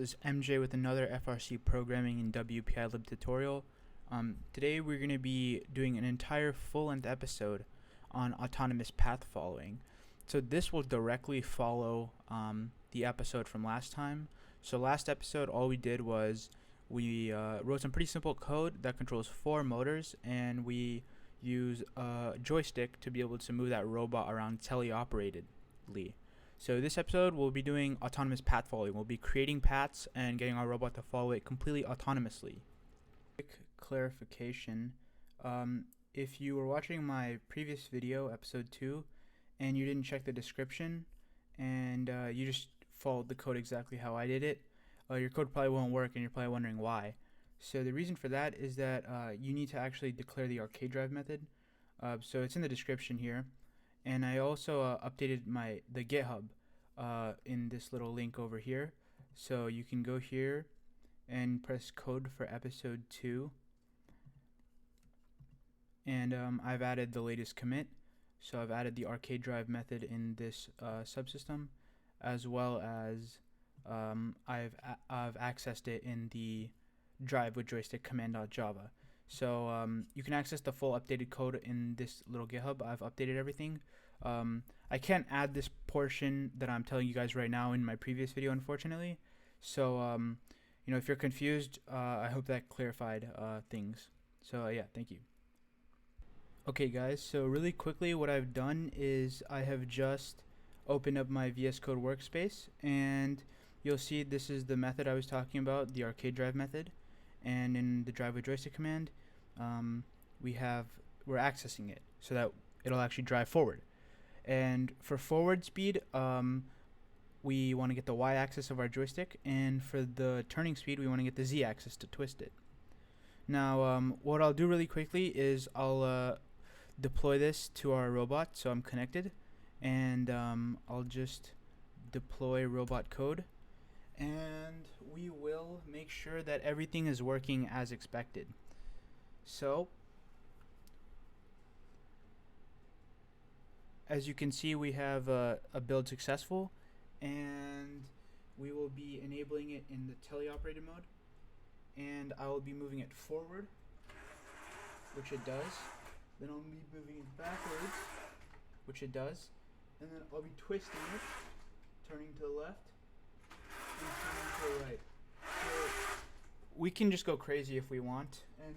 This is MJ with another FRC programming in WPILib tutorial. Today we're going to be doing an entire full-length episode on autonomous path following. So this will directly follow the episode from last time. So last episode all we did was we wrote some pretty simple code that controls 4 motors, and we use a joystick to be able to move that robot around teleoperatedly. So this episode we'll be doing autonomous path following. We'll be creating paths and getting our robot to follow it completely autonomously. Quick clarification, if you were watching my previous video, episode 2, and you didn't check the description and you just followed the code exactly how I did it, your code probably won't work and you're probably wondering why. So the reason for that is that you need to actually declare the arcade drive method. So it's in the description here. And I also updated the GitHub in this little link over here. So you can go here and press code for episode 2. And I've added the latest commit. So I've added the arcade drive method in this subsystem, as well as I've accessed it in the drive with joystick command.java. So you can access the full updated code in this little GitHub. I've updated everything. I can't add this portion that I'm telling you guys right now in my previous video, unfortunately. So if you're confused, I hope that clarified things. So yeah, thank you. Okay guys, so really quickly what I've done is I have just opened up my VS Code workspace, and you'll see this is the method I was talking about, the arcade drive method. And in the drive with joystick command, we're accessing it so that it'll actually drive forward. And for forward speed, we want to get the y-axis of our joystick, and for the turning speed, we want to get the z-axis to twist it. Now, what I'll do really quickly is I'll deploy this to our robot, so I'm connected, and I'll just deploy robot code, and we will make sure that everything is working as expected. So as you can see, we have a build successful, and we will be enabling it in the teleoperated mode, and I will be moving it forward, which it does. Then I'll be moving it backwards, which it does, and then I'll be twisting it, turning to the left, and turning to the right. So we can just go crazy if we want, and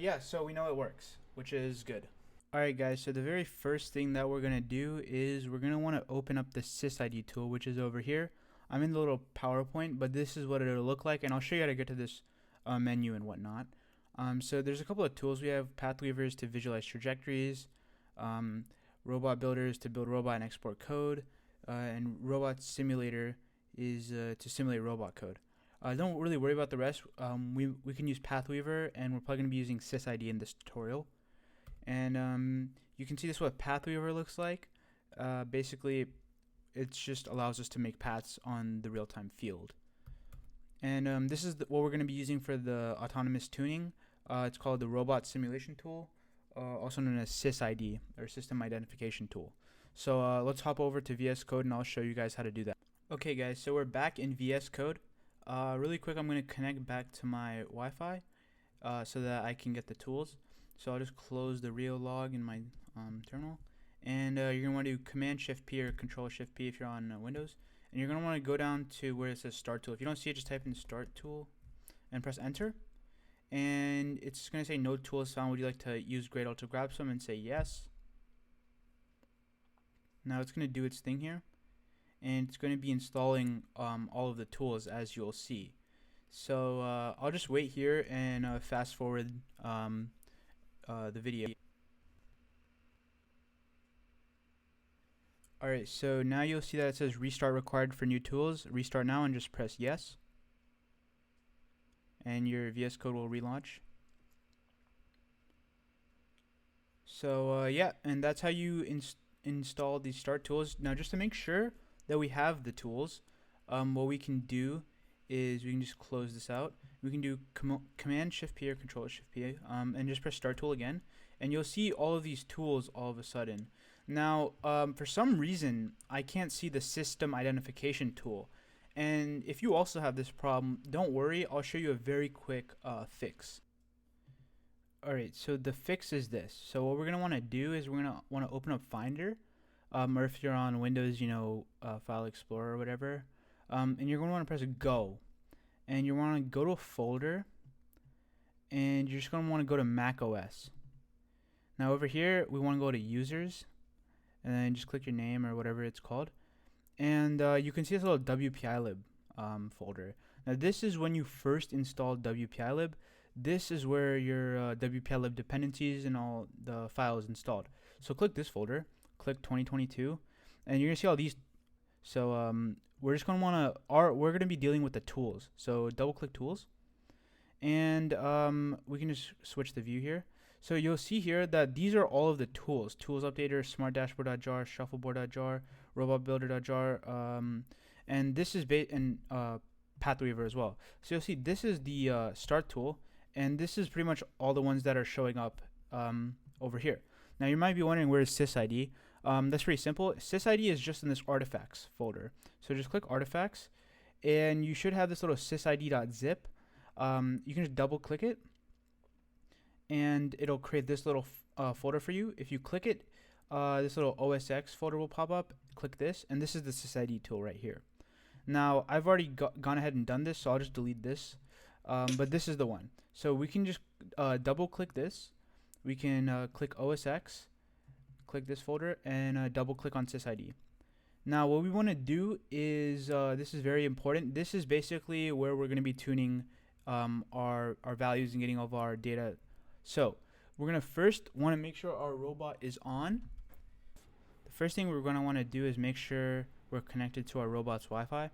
yeah, so we know it works, which is good. Alright guys, so the very first thing that we're going to do is we're going to want to open up the SysId tool, which is over here. I'm in the little PowerPoint, but this is what it'll look like, and I'll show you how to get to this menu and whatnot. So there's a couple of tools. We have path weavers to visualize trajectories, robot builders to build robot and export code, and robot simulator is to simulate robot code. Don't really worry about the rest. We can use Pathweaver, and we're probably going to be using SysId in this tutorial. And you can see this what Pathweaver looks like. Basically, it just allows us to make paths on the real-time field. And this is what we're going to be using for the autonomous tuning. It's called the robot simulation tool, also known as SysId, or system identification tool. So let's hop over to VS Code, and I'll show you guys how to do that. Okay guys, so we're back in VS Code. Really quick, I'm going to connect back to my Wi-Fi so that I can get the tools. So I'll just close the real log in my terminal, and you're going to want to do Command-Shift-P or Control-Shift-P if you're on Windows, and you're going to want to go down to where it says Start Tool. If you don't see it, just type in Start Tool and press Enter, and it's going to say no tool is found. Would you like to use Gradle to grab some, and say yes. Now it's going to do its thing here, and it's going to be installing all of the tools, as you'll see. So I'll just wait here and fast forward the video. Alright, so now you'll see that it says restart required for new tools. Restart now and just press yes, and your VS Code will relaunch. So yeah, and that's how you install these start tools. Now just to make sure that we have the tools, what we can do is we can just close this out. We can do Command-Shift-P or Control-Shift-P and just press Start Tool again, and you'll see all of these tools all of a sudden. Now, for some reason, I can't see the system identification tool. And if you also have this problem, don't worry, I'll show you a very quick fix. Alright, so the fix is this. So what we're going to want to do is we're going to want to open up Finder, or if you're on Windows, File Explorer or whatever, and you're going to want to press Go. And you want to go to a folder, and you're just going to want to go to Mac OS. Now over here, we want to go to Users, and then just click your name or whatever it's called. And you can see this little WPILib folder. Now this is when you first installed WPILib. This is where your WPILib dependencies and all the files installed. So click this folder, click 2022, and you're gonna see all these. So we're just gonna we're gonna be dealing with the tools. So double click tools, and we can just switch the view here. So you'll see here that these are all of the tools: Tools Updater, Smart Dashboard.jar, Shuffleboard.jar, RobotBuilder.jar, and this is Path Weaver as well. So you'll see this is the Start tool, and this is pretty much all the ones that are showing up over here. Now you might be wondering, where is SysId? That's pretty simple. SysId is just in this artifacts folder. So just click artifacts, and you should have this little sysid.zip. You can just double click it, and it'll create this little folder for you. If you click it, this little OSX folder will pop up. Click this, and this is the SysId tool right here. Now I've already gone ahead and done this, so I'll just delete this. But this is the one. So we can just double click this. We can click OSX, click this folder, and double click on SysId. Now what we want to do is, this is very important. This is basically where we're going to be tuning our values and getting all of our data. So we're going to first want to make sure our robot is on. The first thing we're going to want to do is make sure we're connected to our robot's Wi-Fi.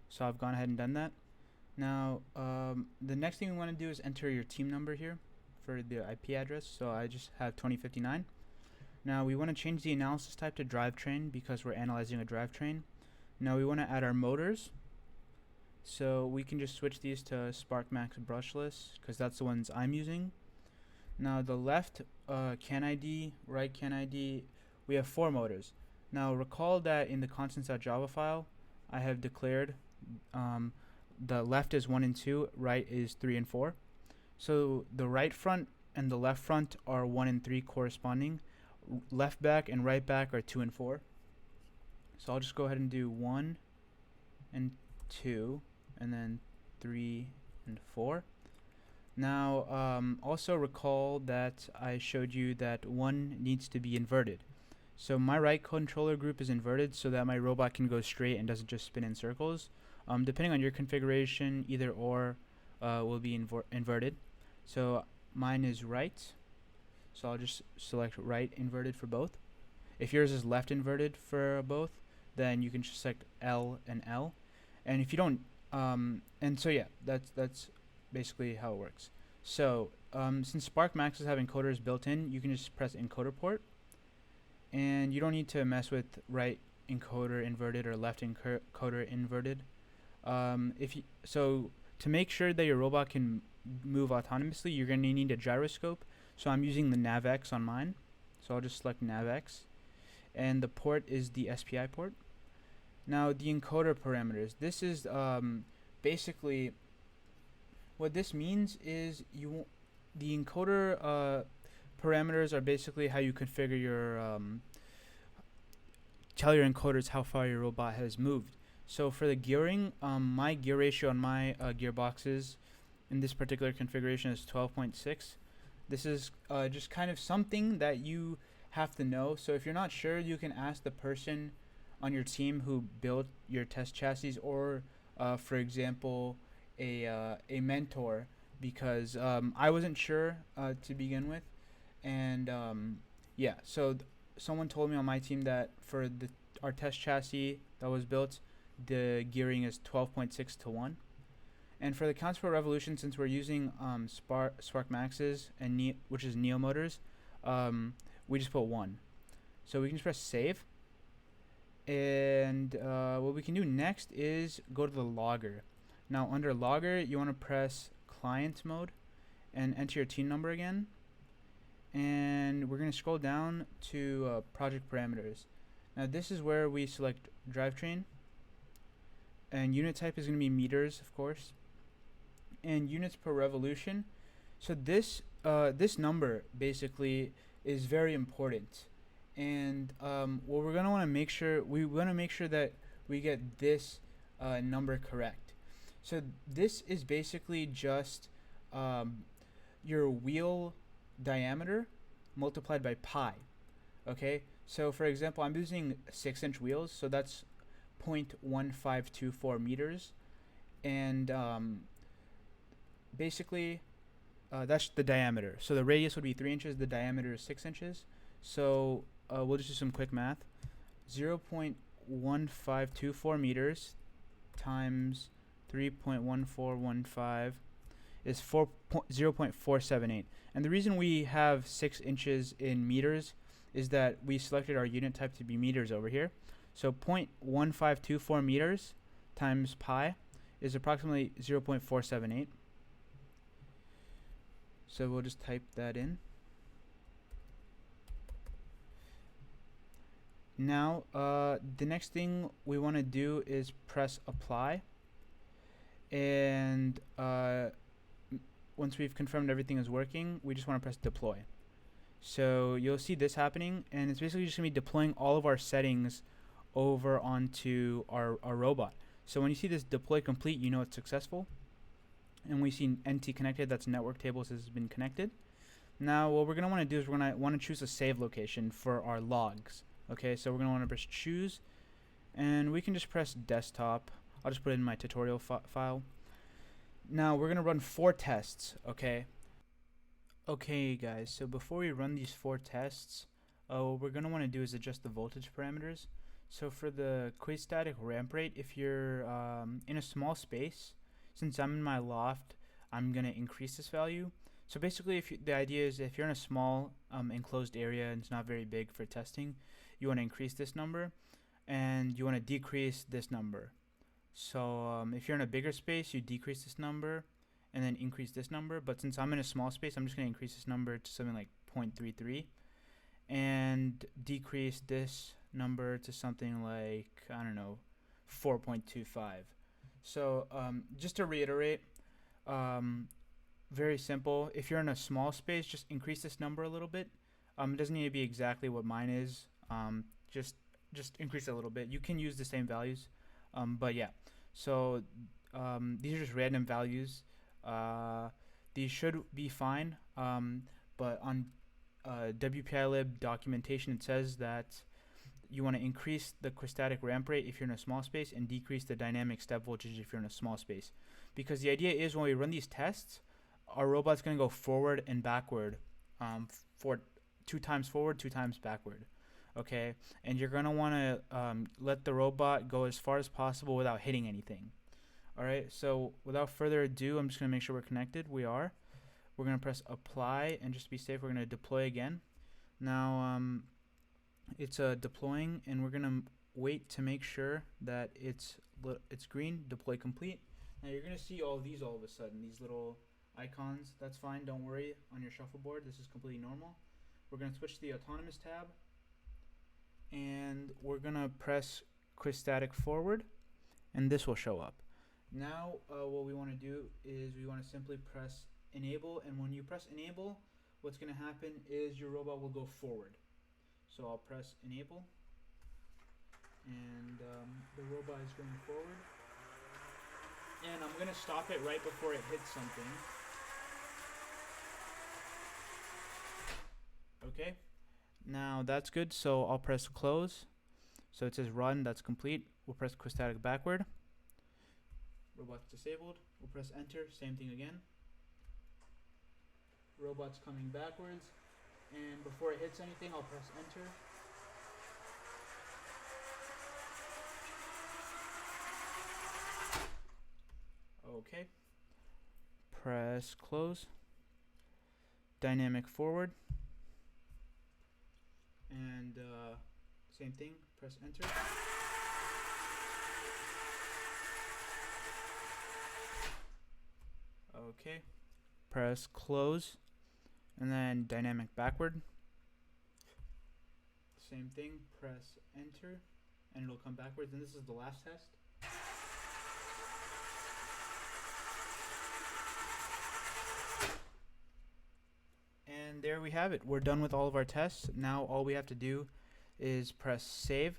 So I've gone ahead and done that. Now the next thing we want to do is enter your team number here for the IP address. So I just have 2059. Now we want to change the analysis type to drivetrain because we're analyzing a drivetrain. Now we want to add our motors. So we can just switch these to SparkMax brushless because that's the ones I'm using. Now the left CAN ID, right CAN ID, we have 4 motors. Now recall that in the Constants.java file, I have declared the left is 1 and 2, right is 3 and 4. So the right front and the left front are 1 and 3 corresponding. Left back and right back are 2 and 4. So I'll just go ahead and do 1 and 2 and then 3 and 4. Now also recall that I showed you that 1 needs to be inverted. So my right controller group is inverted so that my robot can go straight and doesn't just spin in circles. Depending on your configuration, either or will be inverted. So mine is right. So I'll just select right inverted for both. If yours is left inverted for both, then you can just select L and L. And if you don't, and so yeah, that's basically how it works. So since SparkMaxes have encoders built in, you can just press encoder port, and you don't need to mess with right encoder inverted or left encoder inverted. So to make sure that your robot can move autonomously, you're going to need a gyroscope. So I'm using the navX on mine. So I'll just select navX, and the port is the SPI port. Now the encoder parameters. This is basically what this means is the encoder parameters are basically how you configure your tell your encoders how far your robot has moved. So for the gearing, my gear ratio on my gearboxes in this particular configuration is 12.6. This is just kind of something that you have to know. So if you're not sure, you can ask the person on your team who built your test chassis, or for example a mentor, because I wasn't sure to begin with, and yeah, so someone told me on my team that for our test chassis that was built, the gearing is 12.6 to 1. And for the counts per revolution, since we're using SparkMaxes and which is Neo motors, we just put 1. So we can just press save. And what we can do next is go to the logger. Now under logger, you want to press client mode and enter your team number again. and we're going to scroll down to project parameters. Now this is where we select drivetrain, and unit type is going to be meters, of course, and units per revolution. So this this number basically is very important, and what we're going to want to make sure, that we get this number correct. So this is basically just your wheel diameter multiplied by pi. Okay, so for example, I'm using 6-inch wheels, so that's 0.1524 meters, and basically that's the diameter. So the radius would be 3 inches, the diameter is 6 inches. So we'll just do some quick math. 0.1524 meters times 3.1415 is 0.478. And the reason we have 6 inches in meters is that we selected our unit type to be meters over here. So 0.1524 meters times pi is approximately 0.478. So we'll just type that in. Now the next thing we want to do is press apply, and once we've confirmed everything is working, we just want to press deploy. So you'll see this happening, and it's basically just going to be deploying all of our settings over onto our robot. So when you see this deploy complete, you know it's successful. And we see NT connected, that's network tables has been connected. Now what we're going to want to do is we're going to want to choose a save location for our logs. Okay, so we're going to want to press choose, and we can just press desktop. I'll just put it in my tutorial file. Now we're going to run 4 tests, okay? Okay guys, so before we run these 4 tests, what we're going to want to do is adjust the voltage parameters. So for the quasi-static ramp rate, if you're in a small space, since I'm in my loft, I'm going to increase this value. So basically, the idea is if you're in a small enclosed area and it's not very big for testing, you want to increase this number, and you want to decrease this number. So if you're in a bigger space, you decrease this number and then increase this number. But since I'm in a small space, I'm just going to increase this number to something like 0.33 and decrease this number to something like, I don't know, 4.25. So just to reiterate, very simple. If you're in a small space, just increase this number a little bit. It doesn't need to be exactly what mine is. Just increase it a little bit. You can use the same values, but yeah. So these are just random values. These should be fine, but on WPILib documentation it says that you want to increase the quasi-static ramp rate if you're in a small space and decrease the dynamic step voltage if you're in a small space. Because the idea is when we run these tests, our robot's going to go forward and backward, for 2 times forward, 2 times backward. Okay, and you're going to want to let the robot go as far as possible without hitting anything. Alright, so without further ado, I'm just going to make sure we're connected. We are. We're going to press apply, and just to be safe, we're going to deploy again. Now, it's deploying, and we're going to wait to make sure that it's green, deploy complete. Now you're going to see all of these all of a sudden, these little icons. That's fine, don't worry on your shuffleboard, this is completely normal. We're going to switch to the autonomous tab, and we're going to press quasi-static forward, and this will show up. Now what we want to do is we want to simply press enable, and when you press enable, what's going to happen is your robot will go forward. So I'll press enable, and the robot is going forward, and I'm going to stop it right before it hits something. Okay, now that's good, so I'll press close. So it says run, that's complete. We'll press quasi-static backward. Robot's disabled. We'll press enter, same thing again. Robot's coming backwards, and before it hits anything, I'll press enter. Okay. Press close. Dynamic forward. And same thing, press enter. Okay. Press close. and then dynamic backward. Same thing, press enter, and it'll come backwards, and this is the last test. And there we have it. We're done with all of our tests. Now all we have to do is press save.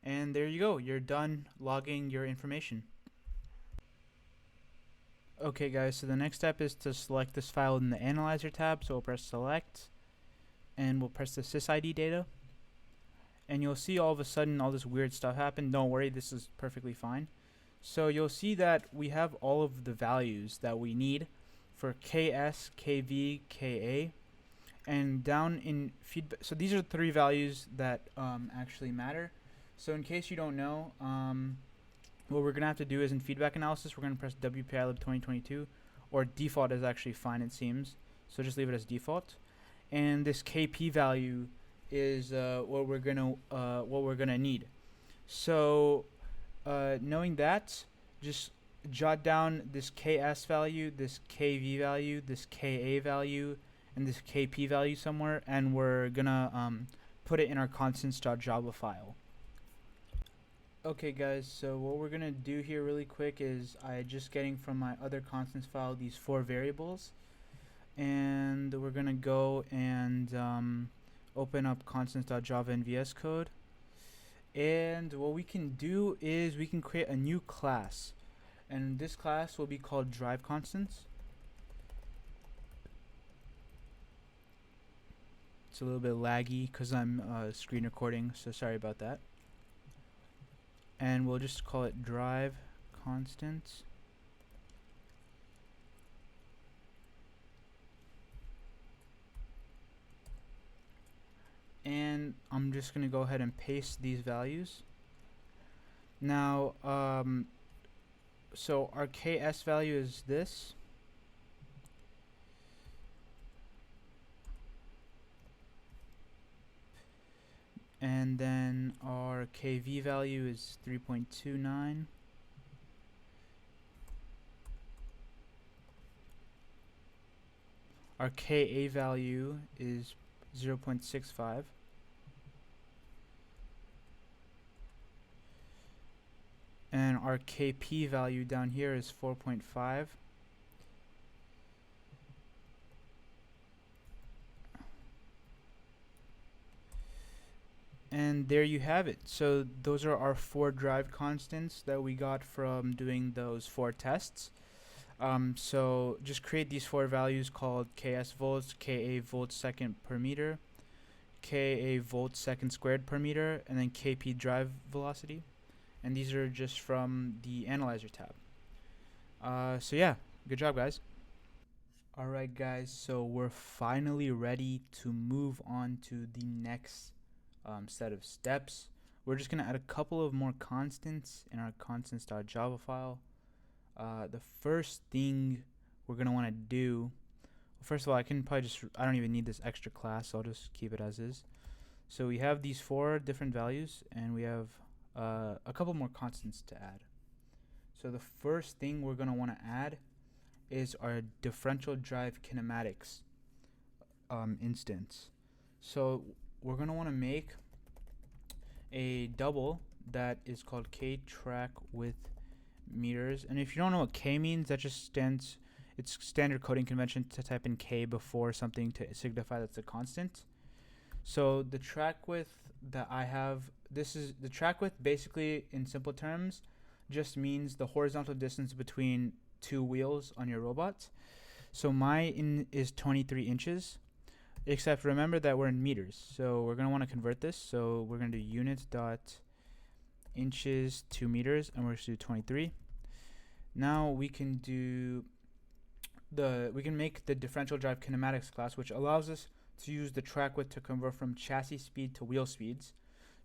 And there you go. You're done logging your information. Okay guys, so the next step is to select this file in the Analyzer tab. So we'll press select and we'll press the SysId data. And you'll see all of a sudden all this weird stuff happen. Don't worry, this is perfectly fine. So you'll see that we have all of the values that we need for KS, KV, KA, and down in feedback. So these are 3 values that actually matter. So in case you don't know, what we're gonna have to do is in feedback analysis, we're gonna press WPILib 2022, or default is actually fine, it seems. So just leave it as default. And this KP value is what we're gonna need. So knowing that, just jot down this KS value, this KV value, this KA value, and this KP value somewhere, and we're gonna put it in our Constants.java file. Okay guys, so what we're gonna do here really quick is I just getting from my other constants file these 4 variables, and we're gonna go and open up Constants.java in VS Code, and what we can do is we can create a new class. And this class will be called drive constants. It's a little bit laggy because I'm screen recording, so sorry about that. And we'll just call it drive constants. And I'm just going to go ahead and paste these values. Now, so our KS value is this. And then our KV value is 3.29. Our KA value is 0.65. And our KP value down here is 4.5. And there you have it. So those are our 4 drive constants that we got from doing those 4 tests. So just create these 4 values called KS volts, KA volts second per meter, KA volts second squared per meter, and then KP drive velocity. And these are just from the Analyzer tab. So yeah, good job guys. Alright guys, so we're finally ready to move on to the next set of steps. We're just going to add a couple of more constants in our constants.java file. The first thing we're going to want to do, first of all, I don't even need this extra class, so I'll just keep it as is. So we have these 4 different values, and we have a couple more constants to add. So the first thing we're going to want to add is our differential drive kinematics instance. So we're going to want to make a double that is called k track with meters. And if you don't know what k means, that just stands, it's standard coding convention to type in k before something to signify that's a constant. So the track width that I have, this is the track width, basically in simple terms just means the horizontal distance between 2 wheels on your robot. So mine is 23 inches. Except remember that we're in meters, so we're going to want to convert this. So we're going to do units dot inches to meters, and we're going to do 23. Now we can make the differential drive kinematics class, which allows us to use the track width to convert from chassis speed to wheel speeds.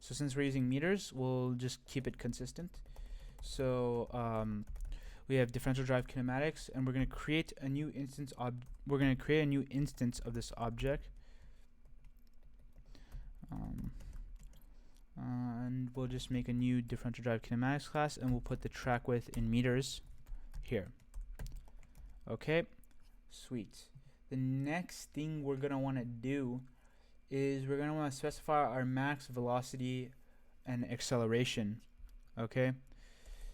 So since we're using meters, we'll just keep it consistent. So we have differential drive kinematics, and we're going to create a new instance of this object. And we'll just make a new differential drive kinematics class, and we'll put the track width in meters here. Okay, sweet. the next thing we're gonna want to do is we're gonna want to specify our max velocity and acceleration. Okay,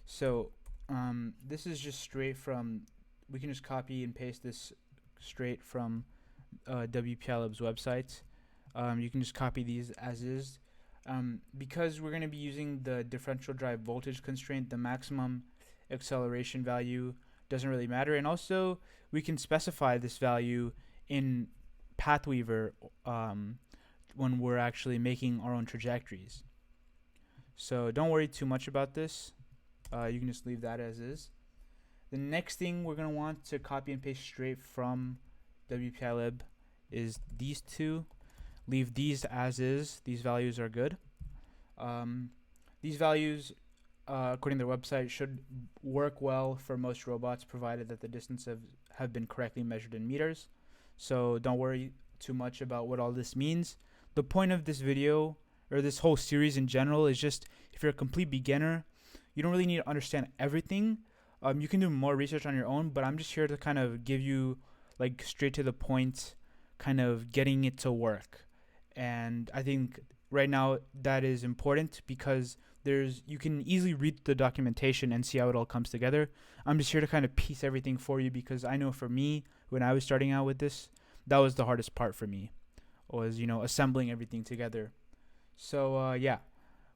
so this is just straight from, we can just copy and paste this straight from WPILib's website. You can just copy these as is. Because we're going to be using the differential drive voltage constraint, the maximum acceleration value doesn't really matter. And also, we can specify this value in Pathweaver when we're actually making our own trajectories. So don't worry too much about this. You can just leave that as is. The next thing we're going to want to copy and paste straight from WPILib is these two. Leave these as is. These values are good. These values, according to their website, should work well for most robots, provided that the distances have been correctly measured in meters. So don't worry too much about what all this means. The point of this video, or this whole series in general, is just if you're a complete beginner, you don't really need to understand everything. You can do more research on your own, but I'm just here to kind of give you like straight to the point, kind of getting it to work. And I think right now that is important because you can easily read the documentation and see how it all comes together. I'm just here to kind of piece everything for you because I know for me, when I was starting out with this, that was the hardest part for me, was, assembling everything together. So yeah,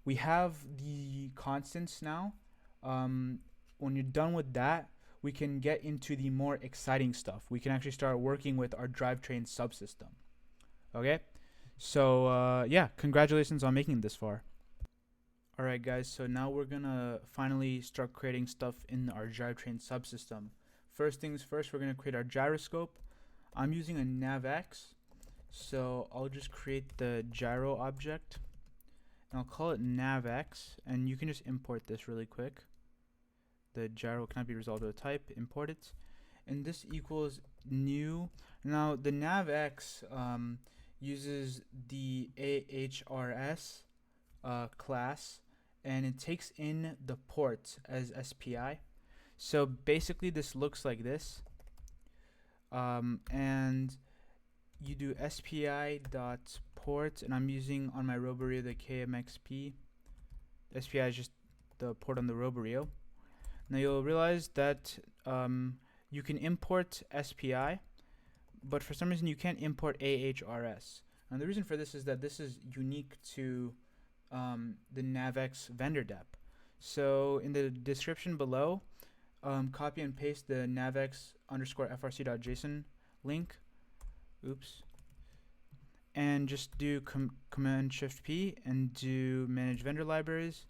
we have the constants now. When you're done with that, we can get into the more exciting stuff. We can actually start working with our drivetrain subsystem. Okay? So yeah, congratulations on making it this far. Alright guys, so now we're gonna finally start creating stuff in our drivetrain subsystem. First things first, we're gonna create our gyroscope. I'm using a navX, so I'll just create the gyro object and I'll call it navX, and you can just import this really quick. The gyro cannot be resolved to a type, import it, and this equals new. Now the navX uses the AHRS class, and it takes in the ports as SPI. So basically this looks like this, and you do SPI.port, and I'm using on my Roborio the KMXP. SPI is just the port on the Roborio. Now you'll realize that you can import SPI, but for some reason you can't import AHRS. And the reason for this is that this is unique to the navX vendor dep. So in the description below, copy and paste the navX _ FRC.json link. Oops. And just do Command Shift P and do manage vendor libraries.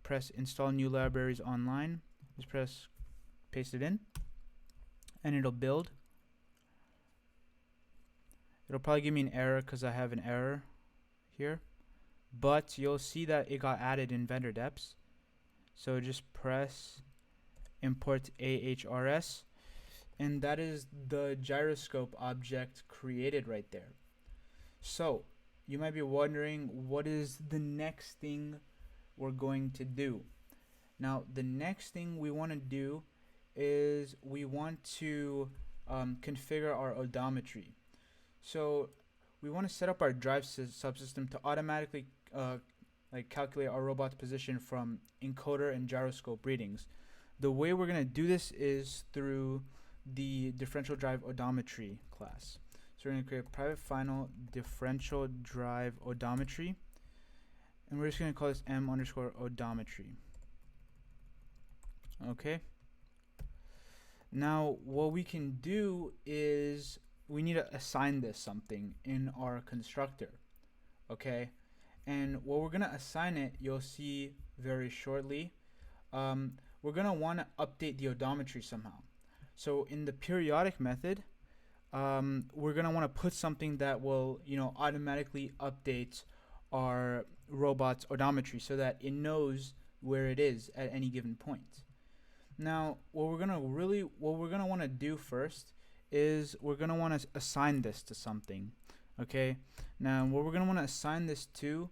Press install new libraries online. Just press paste it in, and it'll build. It'll probably give me an error because I have an error here, but you'll see that it got added in vendor deps. So just press import AHRS, and that is the gyroscope object created right there. So you might be wondering, what is the next thing we're going to do? Now the next thing we want to do is we want to configure our odometry. So we want to set up our drive subsystem to automatically calculate our robot's position from encoder and gyroscope readings. The way we're going to do this is through the differential drive odometry class. So we're going to create a private final differential drive odometry, and we're just going to call this m_odometry. Okay. Now what we can do is we need to assign this something in our constructor. Okay, and what we're gonna assign it, you'll see very shortly. We're gonna want to update the odometry somehow. So in the periodic method, we're gonna want to put something that will automatically update our robot's odometry so that it knows where it is at any given point. Now what we're gonna want to do first is we're gonna want to assign this to something. Okay, now what we're gonna want to assign this to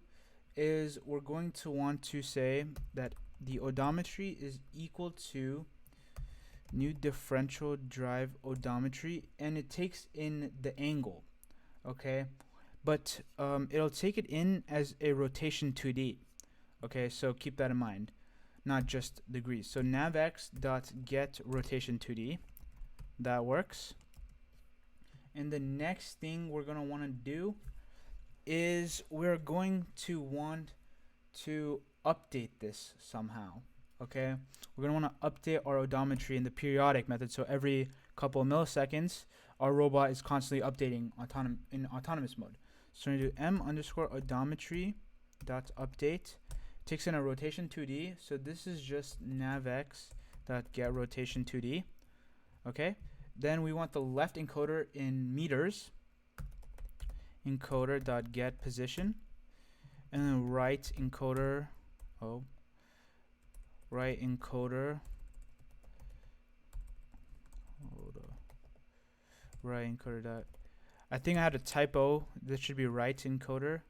is we're going to want to say that the odometry is equal to new differential drive odometry, and it takes in the angle, okay, but it'll take it in as a rotation 2D, okay, so keep that in mind, not just degrees. So navX dot get rotation 2D, that works. And the next thing we're going to want to do is we're going to want to update this somehow, okay? We're going to want to update our odometry in the periodic method, so every couple of milliseconds our robot is constantly updating in autonomous mode. So we're going to do m underscore odometry dot update, takes in a rotation 2D, so this is just navX dot get rotation 2D, okay? Then we want the left encoder in meters, encoder dot get position, and then right encoder, right encoder, right encoder dot, I think I had a typo, this should be right encoder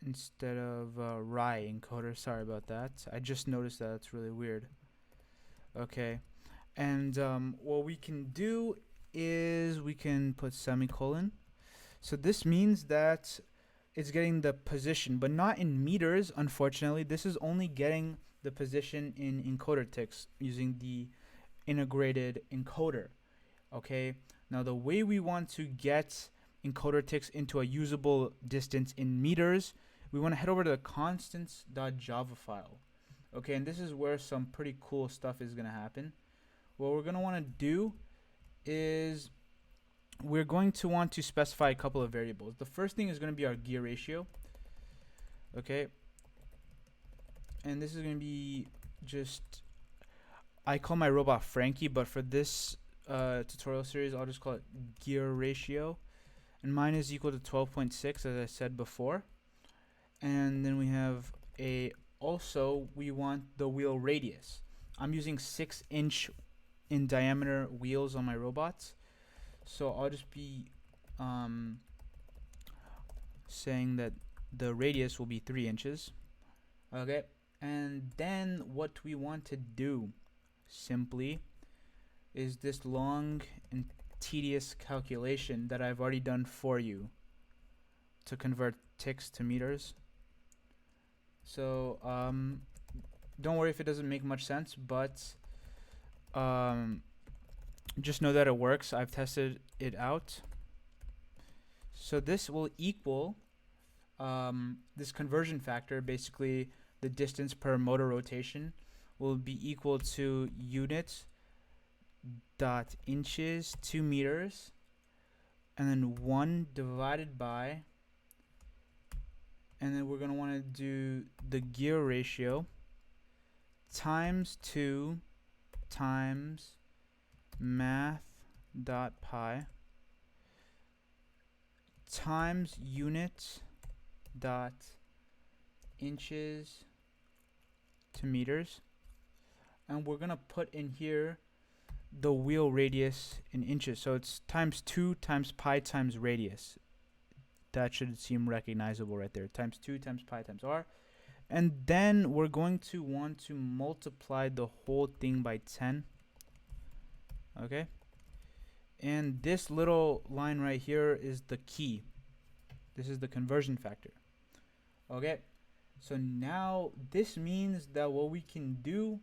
instead of right encoder, sorry about that, I just noticed that, it's really weird. Okay, and what we can do is we can put semicolon, so this means that it's getting the position, but not in meters, unfortunately. This is only getting the position in encoder ticks using the integrated encoder. Okay, now the way we want to get encoder ticks into a usable distance in meters, we want to head over to the Constants.java file. Okay, and this is where some pretty cool stuff is going to happen. What we're going to want to do is we're going to want to specify a couple of variables. The first thing is going to be our gear ratio. Okay, and this is going to be just, I call my robot Frankie, but for this tutorial series I'll just call it gear ratio, and mine is equal to 12.6 as I said before. And then we have also we want the wheel radius. I'm using 6-inch in diameter wheels on my robots, so I'll just be saying that the radius will be 3 inches. Okay, and then what we want to do simply is this long and tedious calculation that I've already done for you to convert ticks to meters. So don't worry if it doesn't make much sense, but just know that it works. I've tested it out. So this will equal this conversion factor, basically the distance per motor rotation, will be equal to units dot inches to meters, and then 1 divided by, and then we're going to want to do the gear ratio times 2 times math.pi times units dot inches to meters, and we're gonna put in here the wheel radius in inches, so it's times 2 times pi times radius. That should seem recognizable right there, times 2 times pi times r. And then we're going to want to multiply the whole thing by 10. Okay, and this little line right here is the key. This is the conversion factor. Okay, so now this means that what we can do,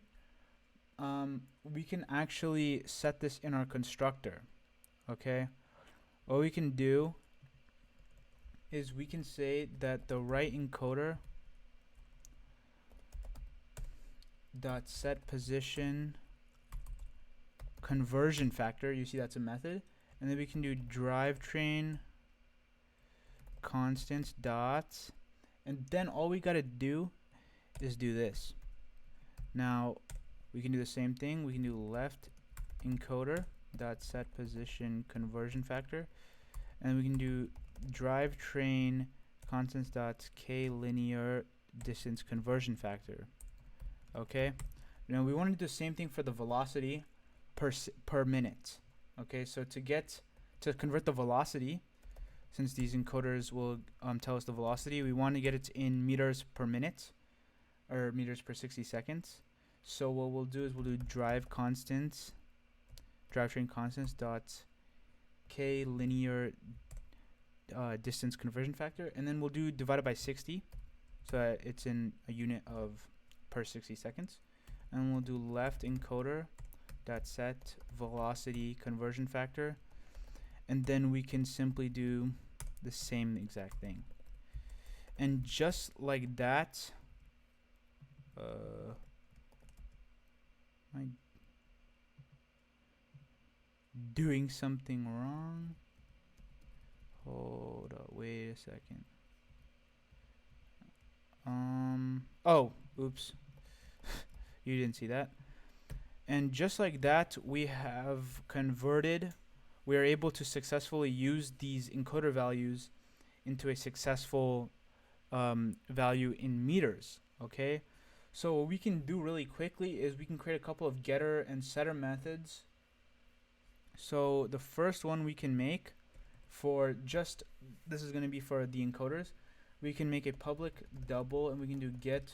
we can actually set this in our constructor. Okay, what we can do is we can say that the right encoder dot set position conversion factor, you see that's a method, and then we can do drivetrain constants dot, and then all we gotta do is do this. Now we can do the same thing. We can do left encoder dot set position conversion factor, and we can do drivetrain constants dot k linear distance conversion factor. Okay, now we want to do the same thing for the velocity per minute. Okay, so to convert the velocity, since these encoders will tell us the velocity, we want to get it in meters per minute or meters per 60 seconds. So what we'll do is we'll do drivetrain constants dot k linear distance conversion factor, and then we'll do divided by 60, so that it's in a unit of per 60 seconds. And we'll do left encoder dot set velocity conversion factor, and then we can simply do the same exact thing. And just like that, am I doing something wrong? Hold up, wait a second. Oh, oops. You didn't see that. And just like that, we have converted. We are able to successfully use these encoder values into a successful value in meters. Okay, so what we can do really quickly is we can create a couple of getter and setter methods. So the first one we can make for just, this is going to be for the encoders, we can make a public double, and we can do get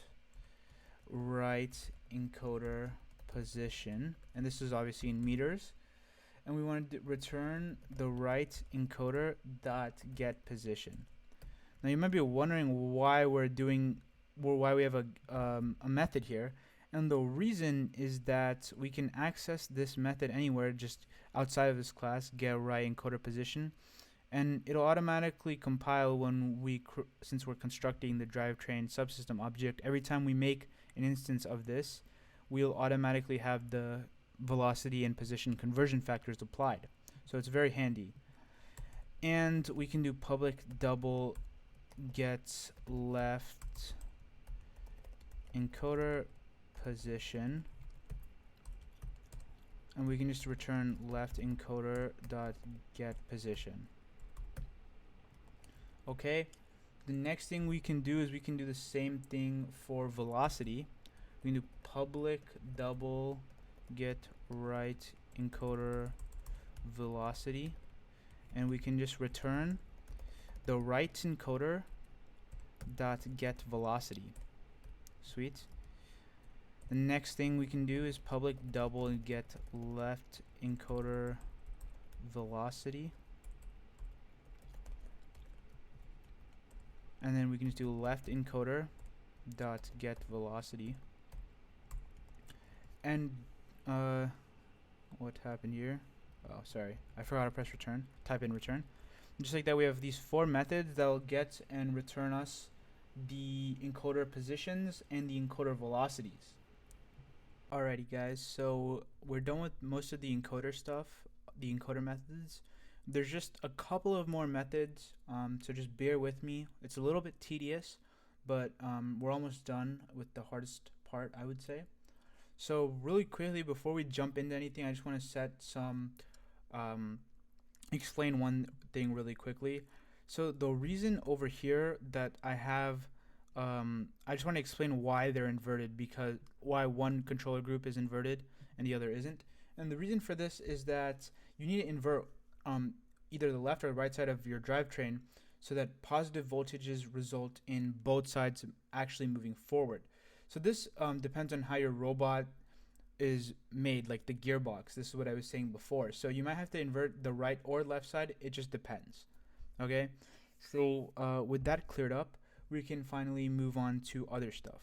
right encoder position, and this is obviously in meters, and we want to return the right encoder dot get position. Now you might be wondering why we have a method here, and the reason is that we can access this method anywhere just outside of this class, get right encoder position, and it'll automatically compile when since we're constructing the drivetrain subsystem object. Every time we make an instance of this, we'll automatically have the velocity and position conversion factors applied. So it's very handy. And we can do public double get left encoder position, and we can just return left encoder dot get position. Okay, the next thing we can do is we can do the same thing for velocity. We can do public double get right encoder velocity, and we can just return the right encoder dot get velocity. Sweet. The next thing we can do is public double get left encoder velocity, and then we can just do left encoder dot get velocity. And what happened here? Oh, sorry, I forgot to press return. Type in return. Just like that, we have these 4 methods that will get and return us the encoder positions and the encoder velocities. Alrighty guys, so we're done with most of the encoder stuff, the encoder methods. There's just a couple of more methods, so just bear with me. It's a little bit tedious, but we're almost done with the hardest part, I would say. So really quickly, before we jump into anything, I just want to set some explain one thing really quickly. So the reason over here that I have I just want to explain why they're inverted, because why one controller group is inverted and the other isn't. And the reason for this is that you need to invert either the left or the right side of your drivetrain so that positive voltages result in both sides actually moving forward. So this depends on how your robot is made, like the gearbox. This is what I was saying before. So you might have to invert the right or left side. It just depends. Okay, so with that cleared up, we can finally move on to other stuff.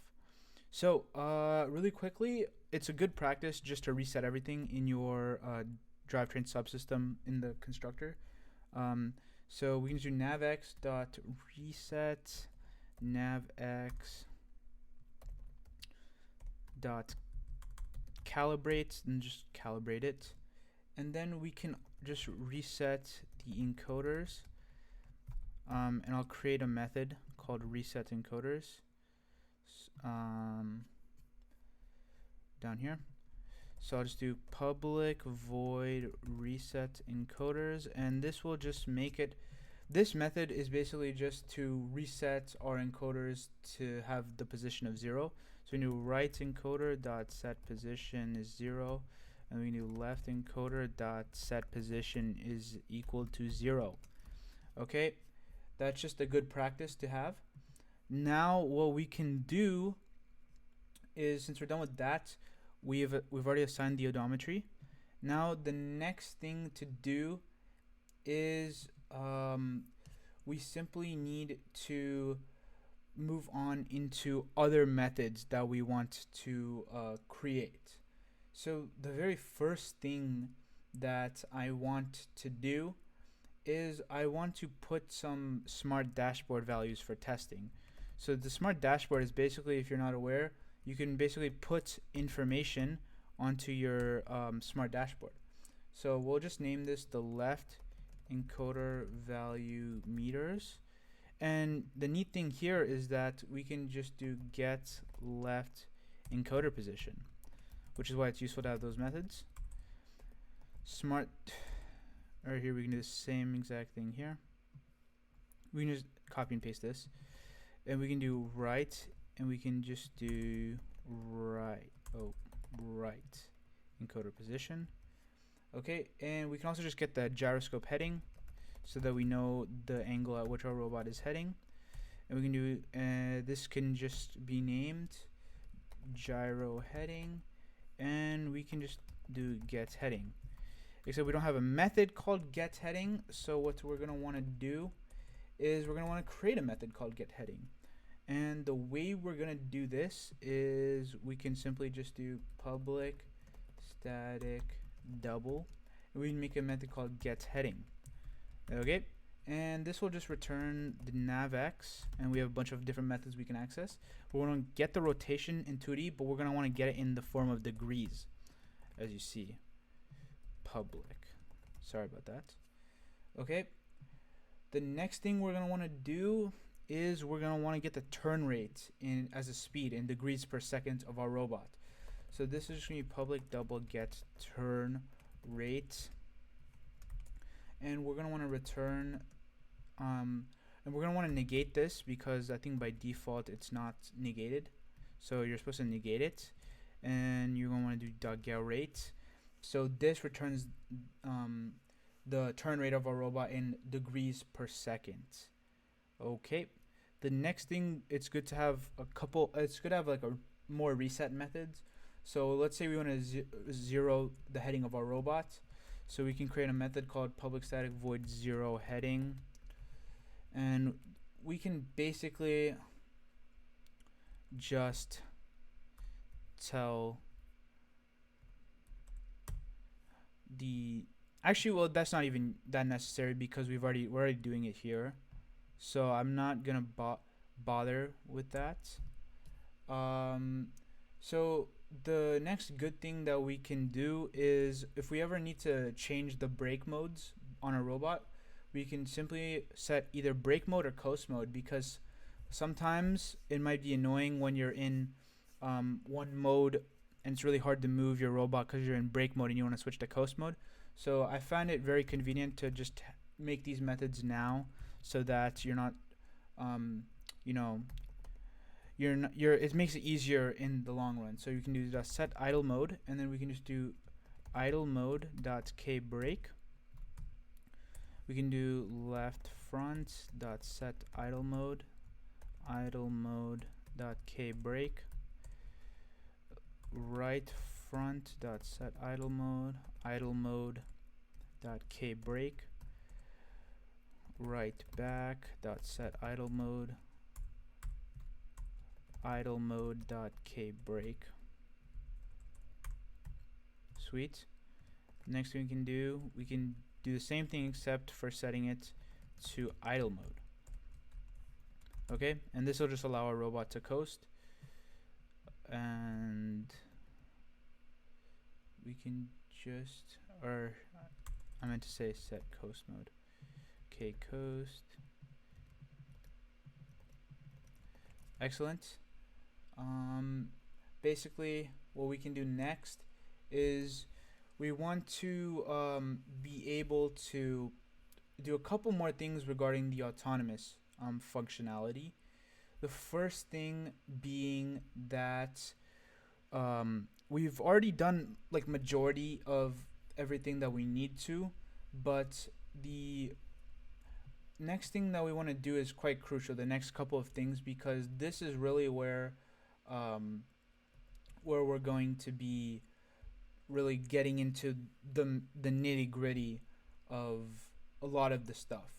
So really quickly, it's a good practice just to reset everything in your drivetrain subsystem in the constructor. So we can do navX dot reset navX dot calibrate, and just calibrate it, and then we can just reset the encoders, and I'll create a method called reset encoders down here. So I'll just do public void reset encoders, and this will just make it, this method is basically just to reset our encoders to have the position of 0. So we do right encoder dot set position is 0, and we do left encoder dot set position is equal to 0. Okay, that's just a good practice to have. Now what we can do is, since we're done with that, we've already assigned the odometry. Now the next thing to do is we simply need to move on into other methods that we want to create. So the very first thing that I want to do is I want to put some smart dashboard values for testing. So the smart dashboard is basically, if you're not aware, you can basically put information onto your smart dashboard. So we'll just name this the left encoder value meters. And the neat thing here is that we can just do get left encoder position, which is why it's useful to have those methods. Smart, right here we can do the same exact thing here. We can just copy and paste this. And we can do right, and we can just do right encoder position. Okay, and we can also just get the gyroscope heading so that we know the angle at which our robot is heading. And we can do, this can just be named gyro heading, and we can just do get heading. Except we don't have a method called get heading, so what we're going to want to do is we're going to want to create a method called get heading. And the way we're going to do this is we can simply just do public static double, and we can make a method called get heading. Okay, and this will just return the navX, and we have a bunch of different methods we can access. We're going to get the rotation in 2D, but we're going to want to get it in the form of degrees, as you see. Public. Sorry about that. Okay, the next thing we're going to want to do is we're going to want to get the turn rate in as a speed in degrees per second of our robot. So this is just going to be public double get turn rate, and we're going to want to return and we're going to want to negate this because I think by default it's not negated, so you're supposed to negate it, and you're going to want to do .get rate. So this returns the turn rate of our robot in degrees per second. Okay, the next thing, it's good to have like a more reset methods. So let's say we want to zero the heading of our robot. So we can create a method called public static void zero heading, and we can basically just tell the well, that's not even that necessary because we're already doing it here, so I'm not gonna bother with that. So the next good thing that we can do is if we ever need to change the brake modes on a robot, we can simply set either brake mode or coast mode, because sometimes it might be annoying when you're in one mode and it's really hard to move your robot because you're in brake mode and you want to switch to coast mode. So I find it very convenient to just make these methods now so that you're not it makes it easier in the long run. So you can do set idle mode, and then we can just do idle mode dot k brake. We can do left front dot set idle mode dot k brake, right front dot set idle mode dot k brake, right back dot set idle mode dot k brake. Sweet. Next thing we can do the same thing except for setting it to idle mode. Okay, and this will just allow our robot to coast, and we can just, or I meant to say set coast mode. Okay, coast. Excellent. Basically what we can do next is we want to be able to do a couple more things regarding the autonomous functionality. The first thing being that we've already done like majority of everything that we need to, but the next thing that we want to do is quite crucial, the next couple of things, because this is really where where we're going to be really getting into the nitty gritty of a lot of the stuff.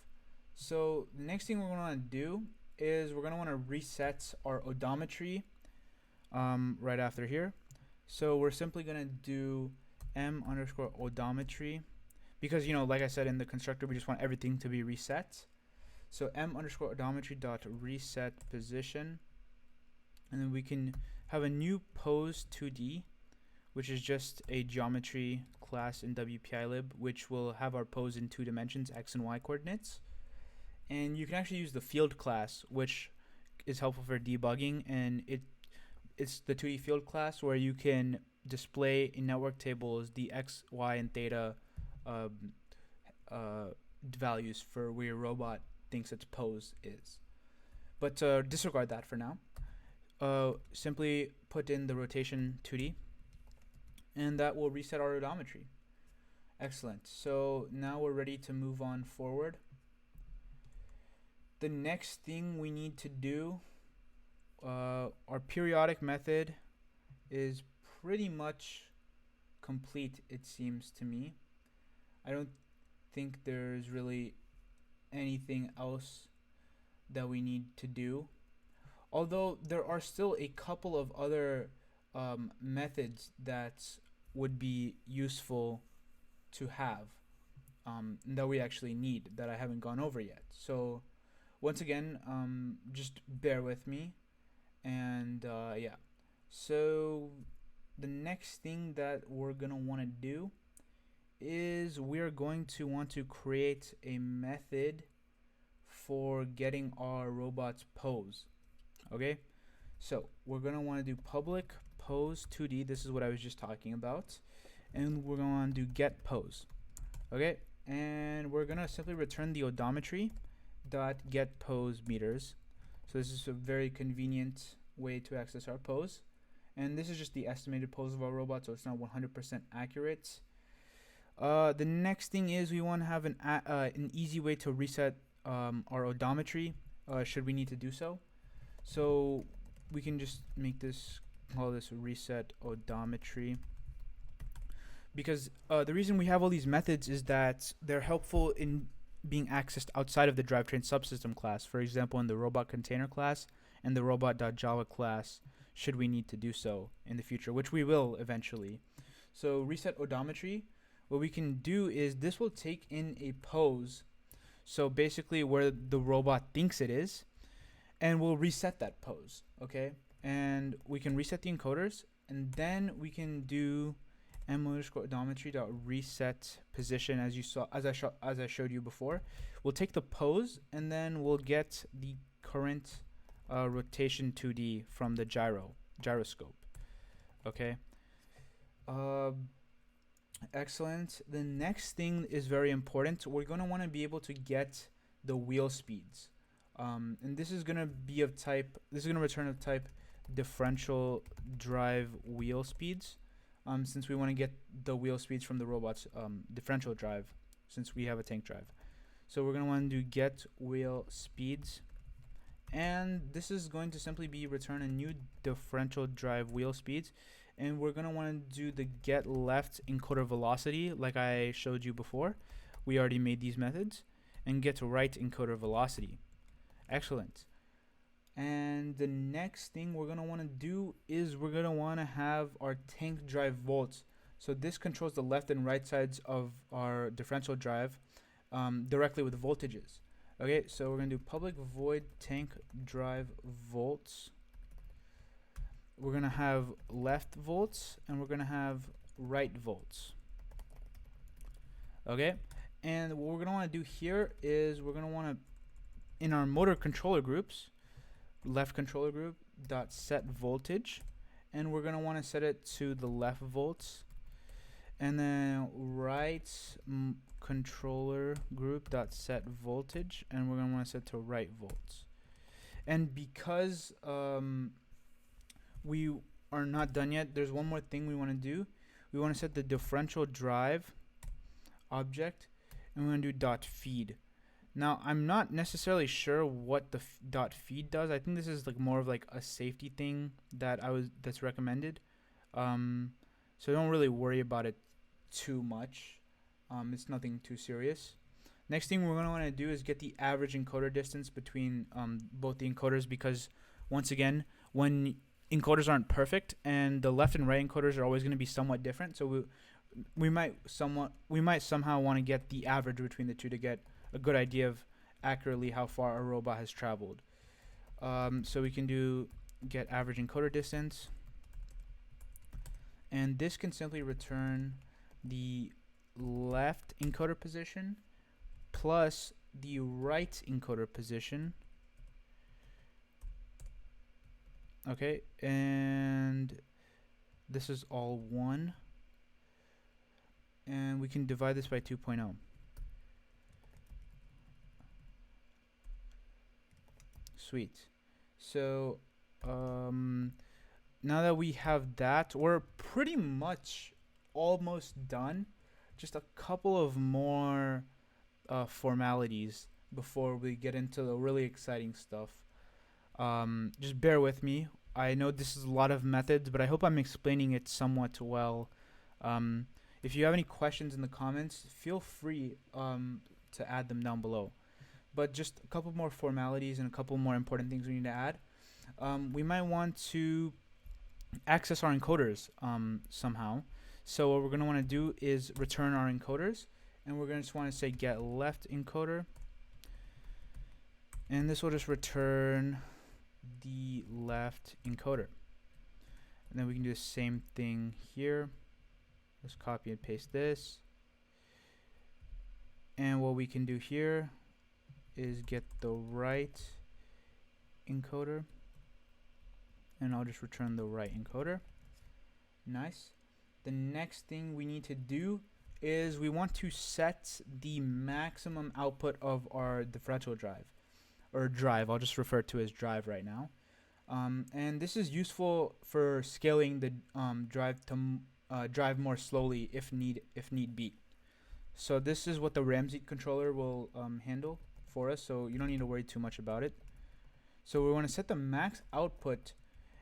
So the next thing we're going to want to do is we're going to want to reset our odometry right after here. So we're simply going to do m_odometry because, you know, like I said in the constructor, we just want everything to be reset. So m_odometry dot reset position, and then we can have a new pose 2D, which is just a geometry class in WPILib, which will have our pose in 2 dimensions, x and y coordinates. And you can actually use the field class, which is helpful for debugging, and it's the 2D field class where you can display in network tables the x, y, and theta values for where your robot thinks its pose is. But disregard that for now. Simply put in the rotation 2D, and that will reset our odometry. Excellent. So now we're ready to move on forward. The next thing we need to do, our periodic method is pretty much complete, it seems to me. I don't think there's really anything else that we need to do. Although there are still a couple of other methods that would be useful to have that we actually need that I haven't gone over yet. So once again, just bear with me. And yeah, so the next thing that we're going to want to do is we're going to want to create a method for getting our robot's pose. Okay, so we're going to want to do public pose 2D. This is what I was just talking about. And we're going to want to do get pose. Okay, and we're going to simply return the odometry dot get pose meters. So this is a very convenient way to access our pose. And this is just the estimated pose of our robot, so it's not 100% accurate. The next thing is we want to have an easy way to reset our odometry should we need to do so. So we can just make this, call this reset odometry, because the reason we have all these methods is that they're helpful in being accessed outside of the drivetrain subsystem class. For example, in the robot container class and the robot.java class, should we need to do so in the future, which we will eventually. So reset odometry, what we can do is this will take in a pose, so basically where the robot thinks it is, and we'll reset that pose. Okay, and we can reset the encoders, and then we can do m_odometry.reset position, as you saw, as I showed you before. We'll take the pose, and then we'll get the current rotation 2D from the gyroscope. Okay. Excellent. The next thing is very important. We're going to want to be able to get the wheel speeds. And this is going to be of type, this is going to return of type differential drive wheel speeds, since we want to get the wheel speeds from the robot's differential drive, since we have a tank drive. So we're going to want to do get wheel speeds, and this is going to simply be return a new differential drive wheel speeds, and we're going to want to do the get left encoder velocity like I showed you before. We already made these methods. And get right encoder velocity. Excellent. And the next thing we're going to want to do is we're going to want to have our tank drive volts. So this controls the left and right sides of our differential drive directly with voltages. Okay, so we're going to do public void tank drive volts. We're going to have left volts, and we're going to have right volts. Okay, and what we're going to want to do here is we're going to want to, in our motor controller groups, left controller group dot set voltage, and we're going to want to set it to the left volts, and then right controller group dot set voltage, and we're going to want to set to right volts. And because we are not done yet, there's one more thing we want to do. We want to set the differential drive object, and we're going to do dot feed. Now I'm not necessarily sure what the dot feed does. I think this is like more of like a safety thing that that's recommended. So don't really worry about it too much. It's nothing too serious. Next thing we're going to want to do is get the average encoder distance between both the encoders, because once again, when encoders aren't perfect and the left and right encoders are always going to be somewhat different, so we might somehow want to get the average between the two to get a good idea of accurately how far a robot has traveled. So we can do get average encoder distance, and this can simply return the left encoder position plus the right encoder position. Okay, and this is all 1, and we can divide this by 2.0. Sweet. So now that we have that, we're pretty much almost done. Just a couple of more formalities before we get into the really exciting stuff. Just bear with me. I know this is a lot of methods, but I hope I'm explaining it somewhat well. If you have any questions in the comments, feel free to add them down below. But just a couple more formalities and a couple more important things we need to add. We might want to access our encoders somehow. So what we're going to want to do is return our encoders, and we're going to just want to say get left encoder, and this will just return the left encoder. And then we can do the same thing here. Just copy and paste this, and what we can do here is get the right encoder, and I'll just return the right encoder. Nice. The next thing we need to do is we want to set the maximum output of our differential drive, or drive. I'll just refer to it as drive right now. And this is useful for scaling the drive to drive more slowly if need be. So this is what the Ramsete controller will handle for us, so you don't need to worry too much about it. So we want to set the max output,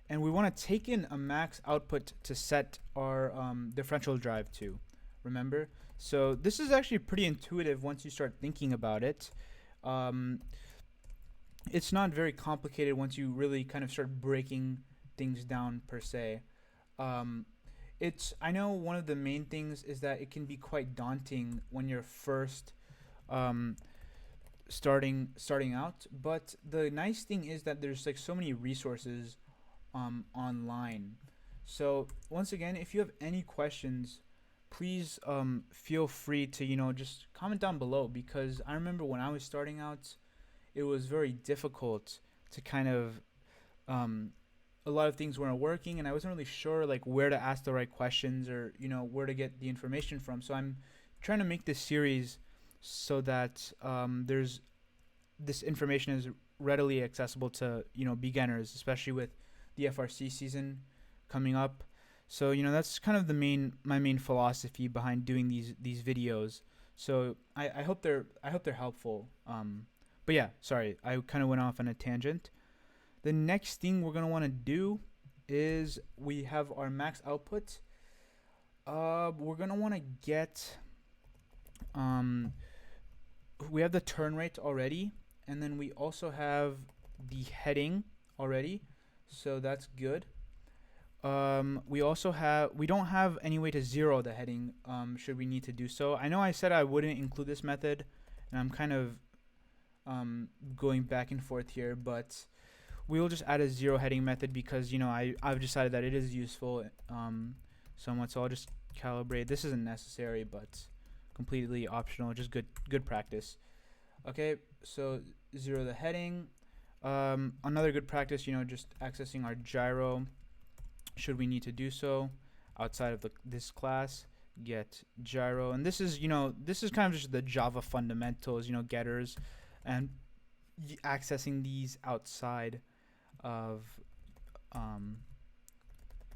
and we want to take in a max output to set our differential drive to. Remember? So this is actually pretty intuitive once you start thinking about it. It's not very complicated once you really kind of start breaking things down per se. I know one of the main things is that it can be quite daunting when you're first starting out, but the nice thing is that there's like so many resources online. So once again, if you have any questions, please feel free to just comment down below, because I remember when I was starting out, it was very difficult to kind of a lot of things weren't working, and I wasn't really sure like where to ask the right questions, or where to get the information from. So I'm trying to make this series so that this information is readily accessible to beginners, especially with the FRC season coming up. So that's kind of my main philosophy behind doing these videos. So I hope they're helpful. But yeah, sorry, I kind of went off on a tangent. The next thing we're gonna want to do is we have our max output. We're gonna want to get we have the turn rate already, and then we also have the heading already, so that's good. We don't have any way to zero the heading should we need to do so. I know I said I wouldn't include this method, and I'm kind of going back and forth here, but we will just add a zero heading method because I've decided that it is useful somewhat. So I'll just calibrate. This isn't necessary, but completely optional, just good practice. Okay, so zero the heading. Another good practice, just accessing our gyro should we need to do so outside of this class. Get gyro, and this is kind of just the Java fundamentals, getters, and accessing these outside of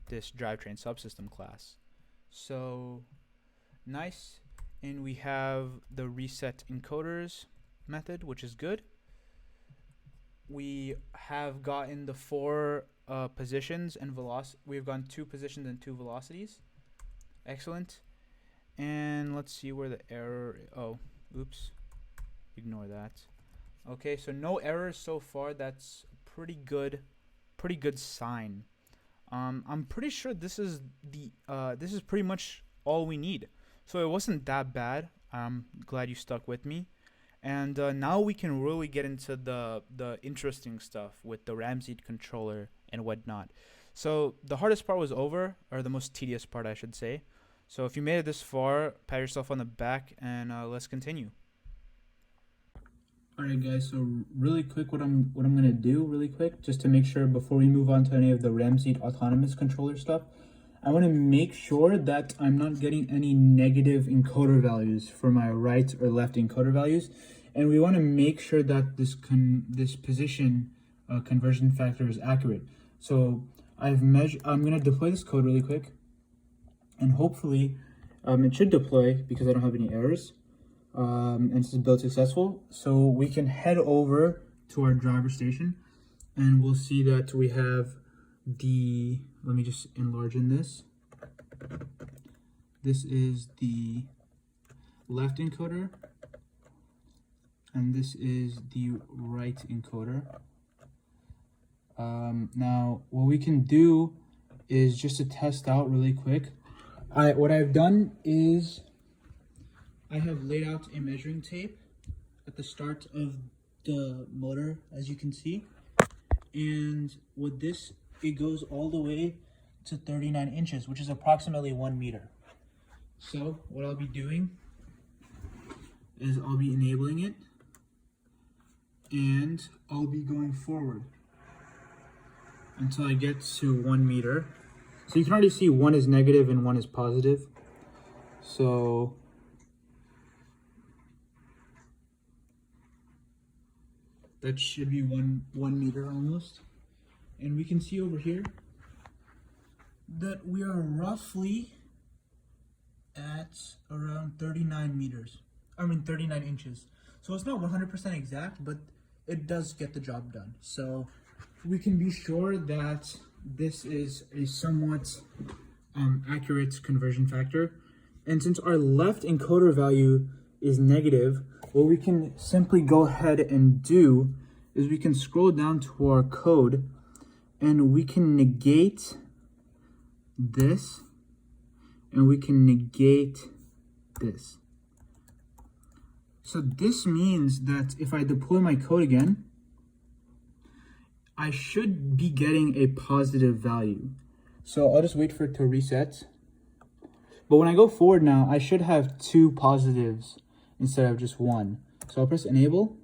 this drivetrain subsystem class. So nice. And we have the reset encoders method, which is good. We have gotten the 4 positions and velocity. We've gone 2 positions and 2 velocities. Excellent. And let's see where the error. Oh, oops. Ignore that. Okay, so no errors so far. That's pretty good sign. I'm pretty sure this is pretty much all we need. So it wasn't that bad. I'm glad you stuck with me. And now we can really get into the interesting stuff with the Ramsete controller and whatnot. So the hardest part was over, or the most tedious part, I should say. So if you made it this far, pat yourself on the back, and let's continue. Alright guys, so really quick what I'm gonna do really quick, just to make sure before we move on to any of the Ramsete autonomous controller stuff, I want to make sure that I'm not getting any negative encoder values for my right or left encoder values, and we want to make sure that this position conversion factor is accurate. So I'm gonna deploy this code really quick, and hopefully it should deploy because I don't have any errors. And this is build successful, so we can head over to our driver station, and we'll see that we have the, let me just enlarge in this. This is the left encoder, and this is the right encoder. Now what we can do is just to test out really quick. What I've done is I have laid out a measuring tape at the start of the motor, as you can see. And with this, it goes all the way to 39 inches, which is approximately 1 meter. So what I'll be doing is I'll be enabling it, and I'll be going forward until I get to 1 meter. So you can already see 1 is negative and 1 is positive. So that should be one meter almost. And we can see over here that we are roughly at around 39 inches. So it's not 100% exact, but it does get the job done. So we can be sure that this is a somewhat accurate conversion factor. And since our left encoder value is negative, what we can simply go ahead and do is we can scroll down to our code, and we can negate this, and we can negate this. So this means that if I deploy my code again, I should be getting a positive value. So I'll just wait for it to reset. But when I go forward now, I should have 2 positives instead of just 1. So I'll press enable,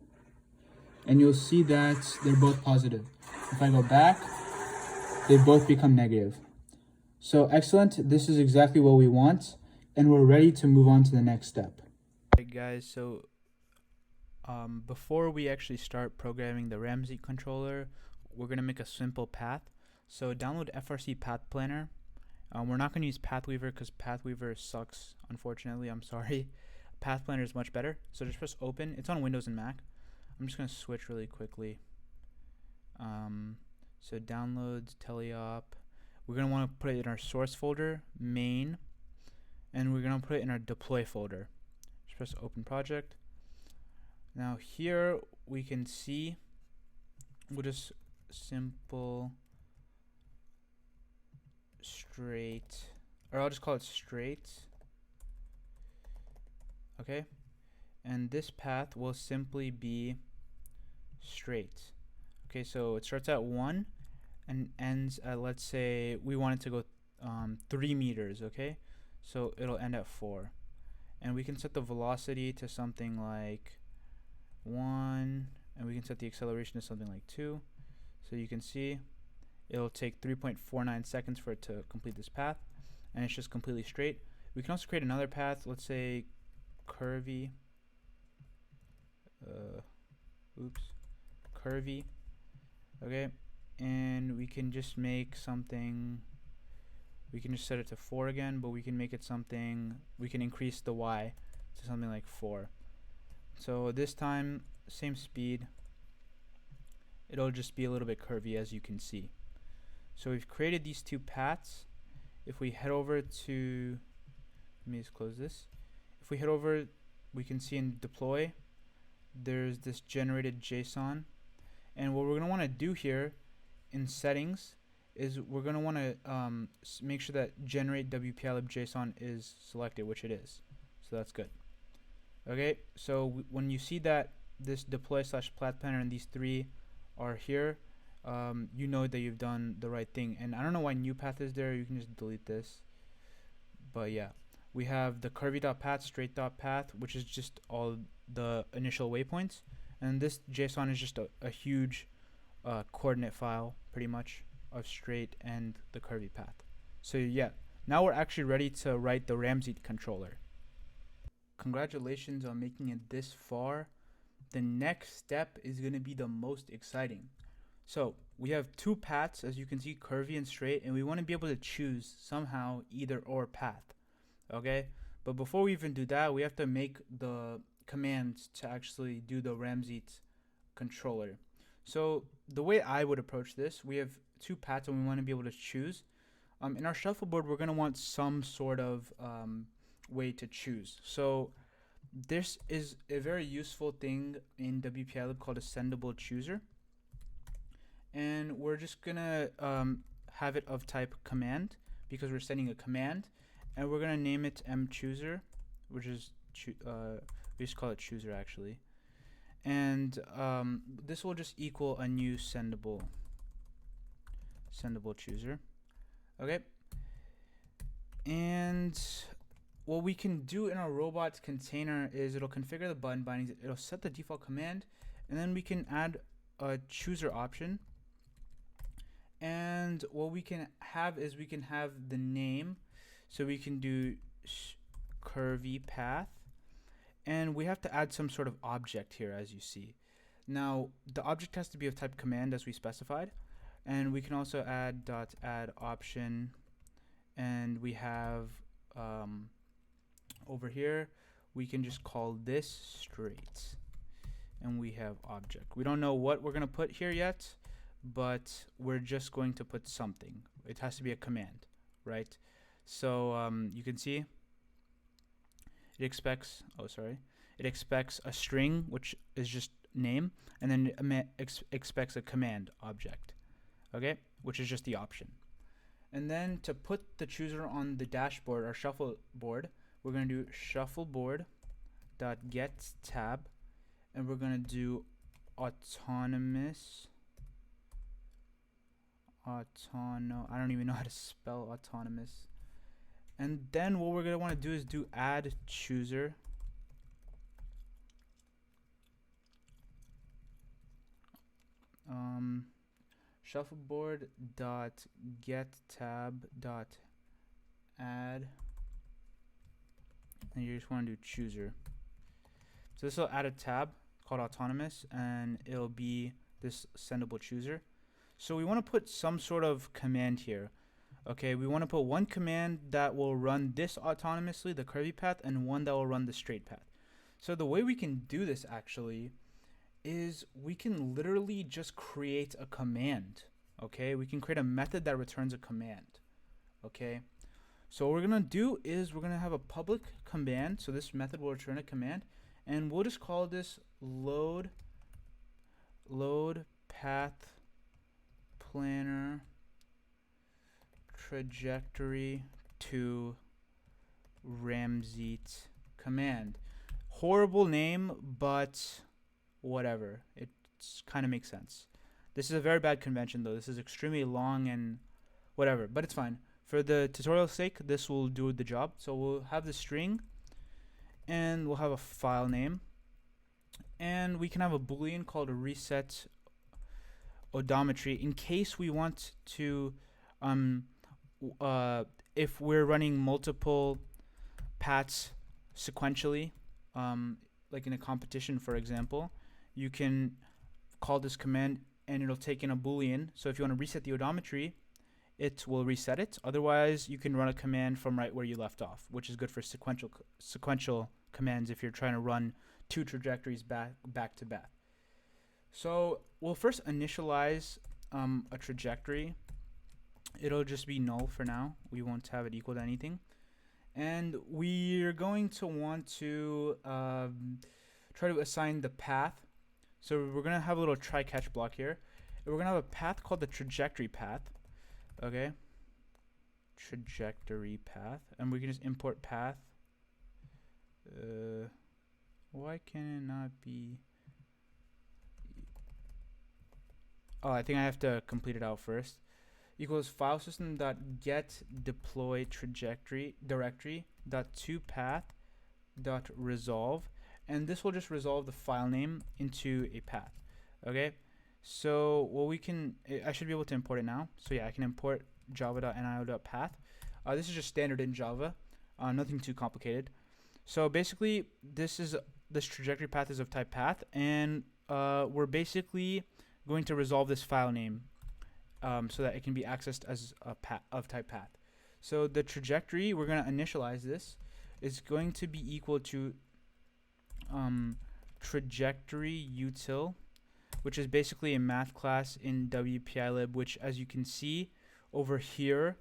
and you'll see that they're both positive. If I go back, they both become negative. So excellent, this is exactly what we want, and we're ready to move on to the next step. Hey guys, so before we actually start programming the Ramsete controller, we're gonna make a simple path. So download FRC PathPlanner. We're not gonna use Pathweaver because Pathweaver sucks, unfortunately, I'm sorry. PathPlanner is much better. So just press open. It's on Windows and Mac. I'm just gonna switch really quickly. So downloads, tele-op. We're gonna want to put it in our source folder, main, and we're gonna put it in our deploy folder. Just press open project. Now here we can see, we'll just simple straight, or I'll just call it straight. Okay, and this path will simply be straight. Okay, so it starts at 1 and ends at, let's say we want it to go 3 meters. Okay, so it'll end at 4, and we can set the velocity to something like 1, and we can set the acceleration to something like 2. So you can see it'll take 3.49 seconds for it to complete this path, and it's just completely straight. We can also create another path, let's say curvy, curvy, okay, and we can just make something, we can just set it to 4 again, but we can make it something, we can increase the y to something like 4. So this time, same speed, it'll just be a little bit curvy, as you can see. So we've created these two paths. If we head over to, let me just close this. If we head over, we can see in deploy, there's this generated JSON. And what we're going to want to do here in settings is we're going to want to make sure that generate WPILib JSON is selected, which it is. So that's good. Okay, so when you see that this deploy / PathPlanner and these three are here, you know that you've done the right thing. And I don't know why new path is there. You can just delete this. But yeah, we have the curvy.path, straight.path, which is just all the initial waypoints. And this JSON is just a huge coordinate file, pretty much, of straight and the curvy path. So yeah, now we're actually ready to write the Ramsete controller. Congratulations on making it this far. The next step is going to be the most exciting. So we have two paths, as you can see, curvy and straight, and we want to be able to choose somehow either or path. Okay, but before we even do that, we have to make the commands to actually do the Ramsete controller. So the way I would approach this, we have two paths and we want to be able to choose. In our shuffleboard, we're going to want some sort of way to choose. So this is a very useful thing in WPILib called a sendable chooser. And we're just going to have it of type command because we're sending a command. And we're going to name it mchooser, which is, we just call it chooser actually. And this will just equal a new sendable chooser. Okay. And what we can do in our robot container is it'll configure the button bindings, it'll set the default command, and then we can add a chooser option. And what we can have is we can have the name, so we can do curvy path, and we have to add some sort of object here, as you see. Now the object has to be of type command as we specified, and we can also add .add option, and we have over here we can just call this straight, and we have object. We don't know what we're going to put here yet, but we're just going to put something. It has to be a command, right? So you can see it expects a string, which is just name, and then expects a command object, okay, which is just the option. And then to put the chooser on the dashboard or shuffleboard, we're going to do shuffleboard.getTab, and we're going to do autonomous. I don't even know how to spell autonomous. And then what we're going to want to do is do add chooser. Shuffleboard.getTab.add, and you just want to do chooser. So this will add a tab called autonomous, and it'll be this sendable chooser. So we want to put some sort of command here. Okay, we want to put one command that will run this autonomously, the curvy path, and one that will run the straight path. So the way we can do this actually is we can literally just create a command. Okay, we can create a method that returns a command. Okay, so what we're going to do is we're going to have a public command. So this method will return a command, and we'll just call this load path planner trajectory to Ramsete command. Horrible name, but whatever. It kind of makes sense. This is a very bad convention though. This is extremely long and whatever, but it's fine. For the tutorial's sake, this will do the job. So we'll have the string, and we'll have a file name, and we can have a boolean called a reset odometry in case we want to if we're running multiple paths sequentially, like in a competition, for example, you can call this command and it'll take in a boolean. So if you want to reset the odometry, it will reset it. Otherwise, you can run a command from right where you left off, which is good for sequential commands if you're trying to run two trajectories back to back. So we'll first initialize a trajectory, it'll just be null for now. We won't have it equal to anything. And we're going to want to try to assign the path. So we're going to have a little try-catch block here. And we're going to have a path called the trajectory path. Okay. Trajectory path. And we can just import path. Why can it not be? Oh, I think I have to complete it out first. Equals file system dot get deploy trajectory directory dot to path dot resolve, and this will just resolve the file name into a path. Okay, so what we can, I should be able to import it now. So yeah, I can import java.nio.path. This is just standard in Java, nothing too complicated. So basically, this trajectory path is of type path, and we're basically going to resolve this file name so that it can be accessed as a path of type path. So the trajectory, we're going to initialize this, is going to be equal to trajectory util, which is basically a math class in WPILib, which, as you can see over here,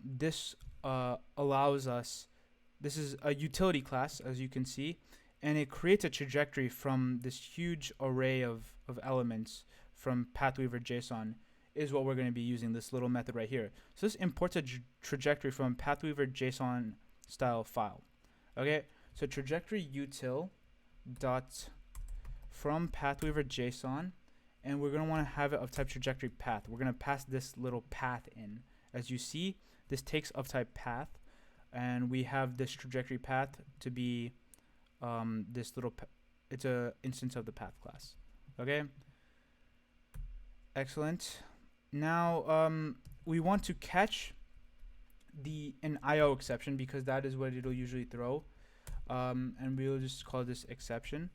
this allows us, this is a utility class, as you can see, and it creates a trajectory from this huge array of elements from PathWeaver JSON is what we're going to be using, this little method right here. So this imports a trajectory from PathWeaver JSON style file. Okay, so trajectory util dot from PathWeaver JSON, and we're going to want to have it of type trajectory path. We're going to pass this little path in. As you see, this takes of type path, and we have this trajectory path to be this little, it's a instance of the path class. Okay, excellent. Now we want to catch an IO exception, because that is what it'll usually throw, and we'll just call this exception.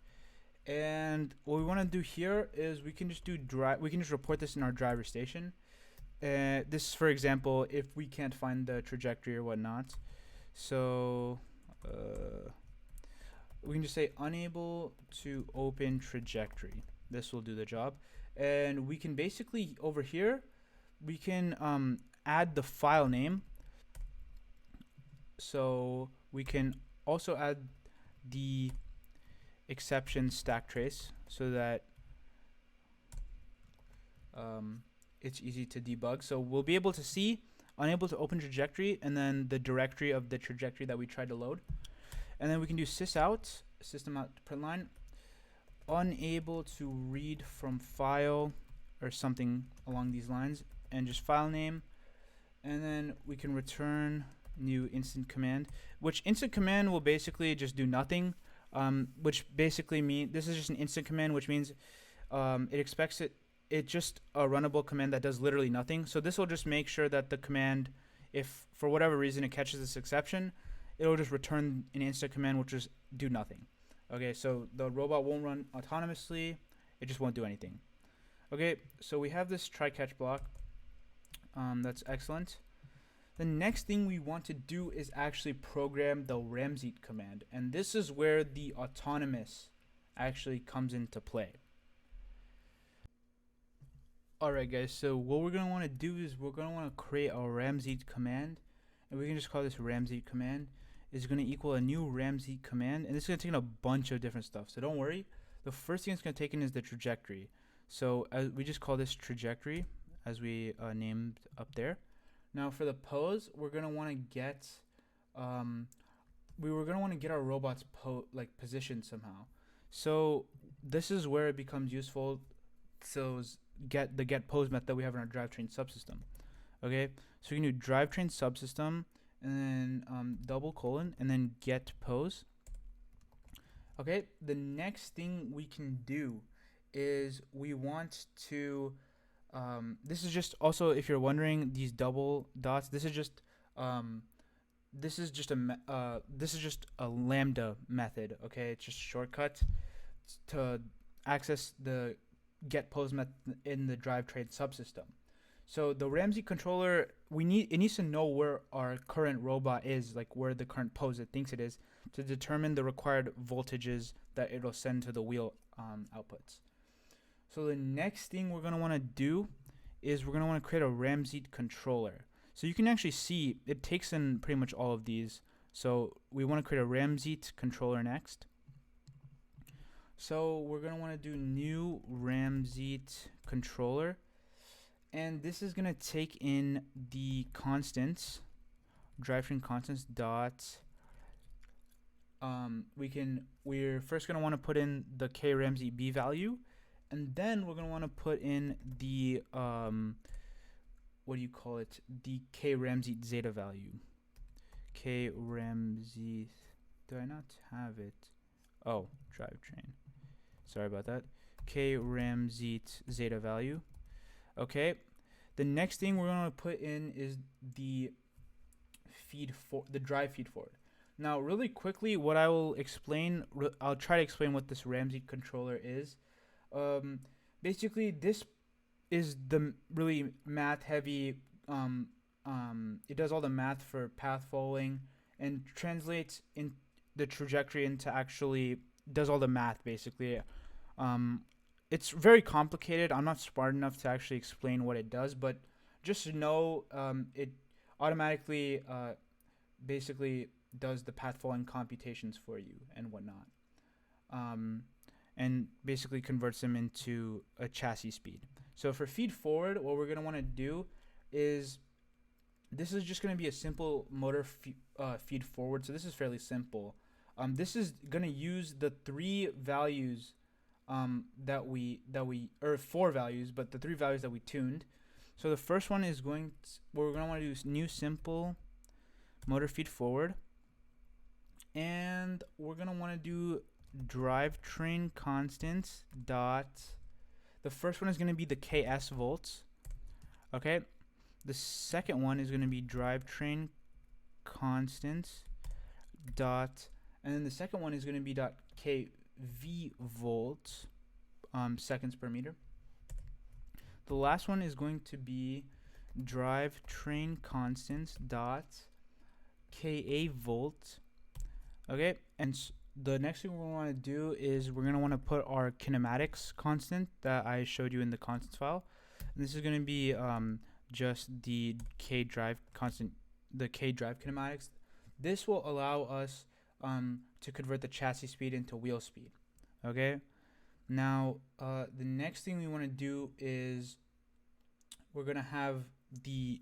And what we want to do here is we can just do we can just report this in our driver station. This is, for example, if we can't find the trajectory or whatnot. So we can just say unable to open trajectory. This will do the job. And we can basically, over here, we can add the file name. So we can also add the exception stack trace so that it's easy to debug. So we'll be able to see unable to open trajectory and then the directory of the trajectory that we tried to load. And then we can do sysout, system out print line, unable to read from file or something along these lines, and just file name. And then we can return new instant command, which instant command will basically just do nothing. Which basically means this is just an instant command, which means it expects it's just a runnable command that does literally nothing. So this will just make sure that the command, if for whatever reason it catches this exception, it'll just return an instant command which just do nothing. Okay, so the robot won't run autonomously, it just won't do anything. Okay, so we have this try catch block. That's excellent. The next thing we want to do is actually program the Ramsete command, and this is where the autonomous actually comes into play. Alright guys, so what we're going to want to do is we're going to want to create a Ramsete command, and we can just call this Ramsete command. Is going to equal a new Ramsete command, and this is going to take in a bunch of different stuff, so don't worry. The first thing it's going to take in is the trajectory. So we just call this trajectory as we named up there. Now for the pose, we're going to want to get our robot's position somehow. So this is where it becomes useful. So get the get pose method that we have in our drivetrain subsystem. Okay, so we can do drivetrain subsystem and then double colon and then get pose. Okay, the next thing we can do is we want to this is just also, if you're wondering, these double dots, this is just a lambda method. Okay, it's just a shortcut to access the get pose method in the drivetrain subsystem. So the Ramsete controller, it needs to know where our current robot is, like where the current pose it thinks it is, to determine the required voltages that it'll send to the wheel outputs. So the next thing we're going to want to do is we're going to want to create a Ramsete controller. So you can actually see it takes in pretty much all of these. So we want to create a Ramsete controller next. So we're going to want to do new Ramsete controller. And this is going to take in the constants, drivetrain constants dot. We're first going to want to put in the k Ramsete b value, and then we're going to want to put in the the k Ramsete zeta value. K Ramsete, do I not have it? Oh, drivetrain. Sorry about that. K Ramsete zeta value. Okay. The next thing we're going to put in is the drive feed forward. Now, really quickly, what I will explain, I'll try to explain what this Ramsete controller is. Basically, this is the really math-heavy. It does all the math for path following and translates in the trajectory into actually does all the math. Basically, it's very complicated. I'm not smart enough to actually explain what it does, but just know it automatically, basically, does the path following computations for you and whatnot, and basically converts them into a chassis speed. So for feed forward, what we're going to want to do is this is just going to be a simple motor feed forward. So this is fairly simple. This is going to use the three values or four values, but the three values that we tuned. So the first one is we're going to want to do new simple motor feed forward. And we're going to want to do drivetrain constants dot. The first one is going to be the KS volts. Okay. The second one is going to be drivetrain constants dot. And then the second one is going to be dot KV volts, seconds per meter. The last one is going to be drivetrain constants dot KA volts. Okay, and the next thing we want to do is we're going to want to put our kinematics constant that I showed you in the constants file. And this is going to be just the K drive constant, the K drive kinematics. This will allow us to convert the chassis speed into wheel speed. Okay, now the next thing we want to do is we're going to have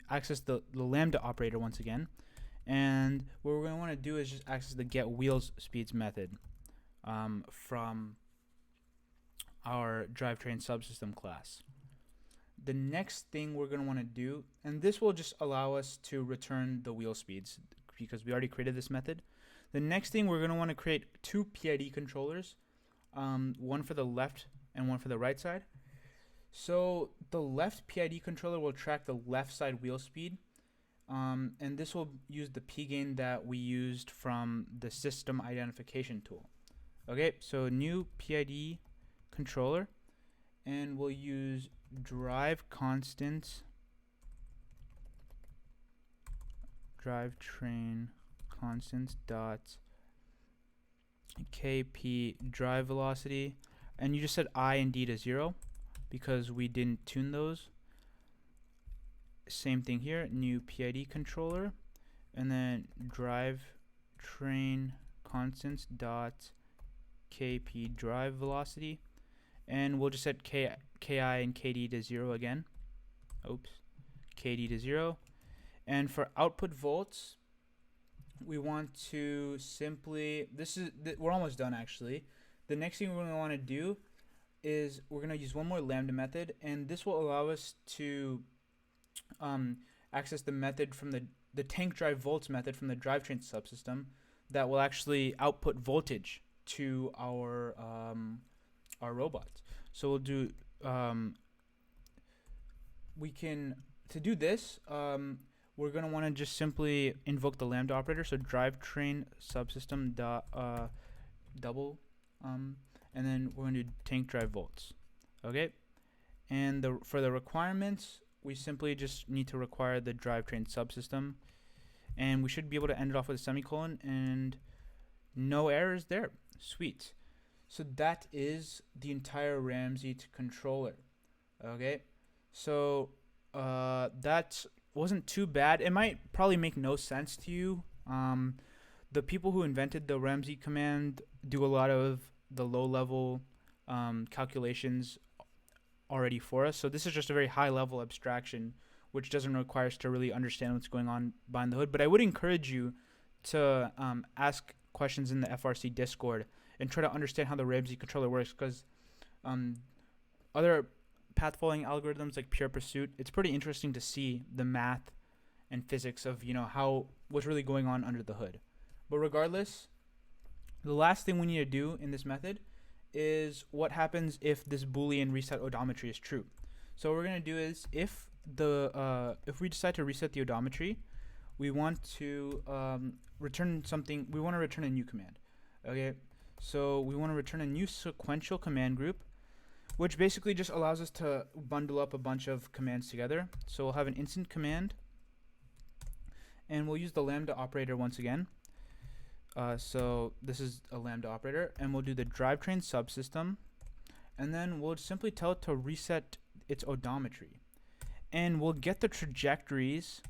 access the lambda operator once again. And what we're going to want to do is just access the get wheels speeds method from our drivetrain subsystem class. The next thing we're going to want to do, and this will just allow us to return the wheel speeds because we already created this method. The next thing we're going to want to create two PID controllers, one for the left and one for the right side. So the left PID controller will track the left side wheel speed. And this will use the p-gain that we used from the system identification tool. Okay, so new PID controller, and we'll use drive constants, drivetrain constants dot KP drive velocity, and you just set I and D to 0 because we didn't tune those. Same thing here, new PID controller, and then drivetrain constants dot KP drive velocity, and we'll just set KI and KD to 0 again. Oops, KD to 0. And for output volts, we want to simply, we're almost done actually. The next thing we're going to want to do is we're going to use one more lambda method, and this will allow us to access the method from the tank drive volts method from the drivetrain subsystem that will actually output voltage to our robots. So we'll do to do this we're going to want to just simply invoke the lambda operator, so drivetrain subsystem dot double and then we're going to do tank drive volts. Okay, and for the requirements, we simply just need to require the drivetrain subsystem, and we should be able to end it off with a semicolon, and no errors there. Sweet. So that is the entire Ramsete controller. Okay, so that wasn't too bad. It might probably make no sense to you. The people who invented the Ramsete command do a lot of the low-level calculations already for us. So this is just a very high-level abstraction, which doesn't require us to really understand what's going on behind the hood. But I would encourage you to ask questions in the FRC Discord and try to understand how the Ramsete controller works, because other path following algorithms like pure pursuit, it's pretty interesting to see the math and physics of what's really going on under the hood. But regardless, the last thing we need to do in this method is what happens if this Boolean reset odometry is true. So what we're going to do is if we decide to reset the odometry, we want to return something. We want to return a new command. Okay, so we want to return a new sequential command group, which basically just allows us to bundle up a bunch of commands together. So we'll have an instant command, and we'll use the lambda operator once again. So this is a lambda operator, and we'll do the drivetrain subsystem, and then we'll simply tell it to reset its odometry, and we'll get the trajectories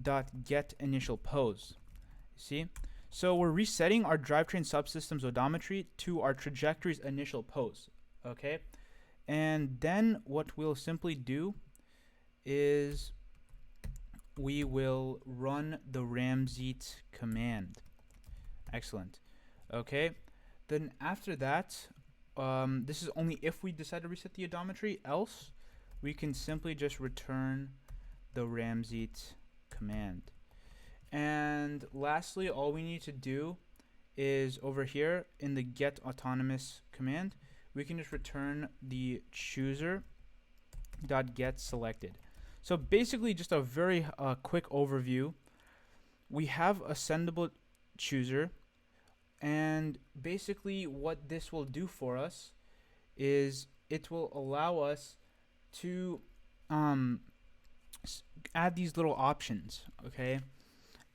dot get initial pose. See, so we're resetting our drivetrain subsystem's odometry to our trajectory's initial pose. Okay, and then what we'll simply do is we will run the Ramsete command. Excellent. Okay, then after that, this is only if we decide to reset the odometry. Else, we can simply just return the Ramsete command. And lastly, all we need to do is over here in the get autonomous command, we can just return the chooser dot get selected. So basically, just a very quick overview. We have a sendable chooser, and basically what this will do for us is it will allow us to add these little options. Okay,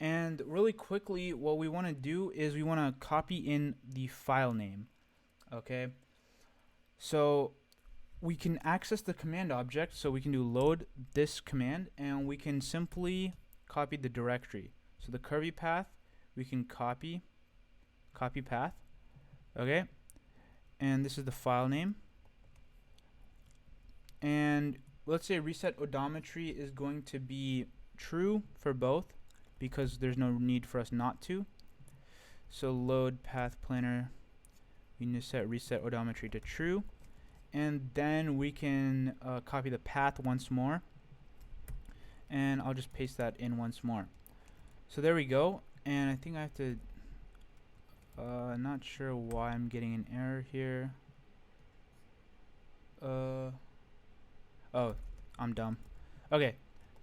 and really quickly, what we want to do is we want to copy in the file name. Okay, so we can access the command object, so we can do load this command, and we can simply copy the directory. So the curvy path, we can copy path. Okay, and this is the file name, and let's say reset odometry is going to be true for both, because there's no need for us not to. So load PathPlanner, we need to set reset odometry to true, and then we can copy the path once more, and I'll just paste that in once more. So there we go, and I think I have to not sure why I'm getting an error here. Oh, I'm dumb. Okay,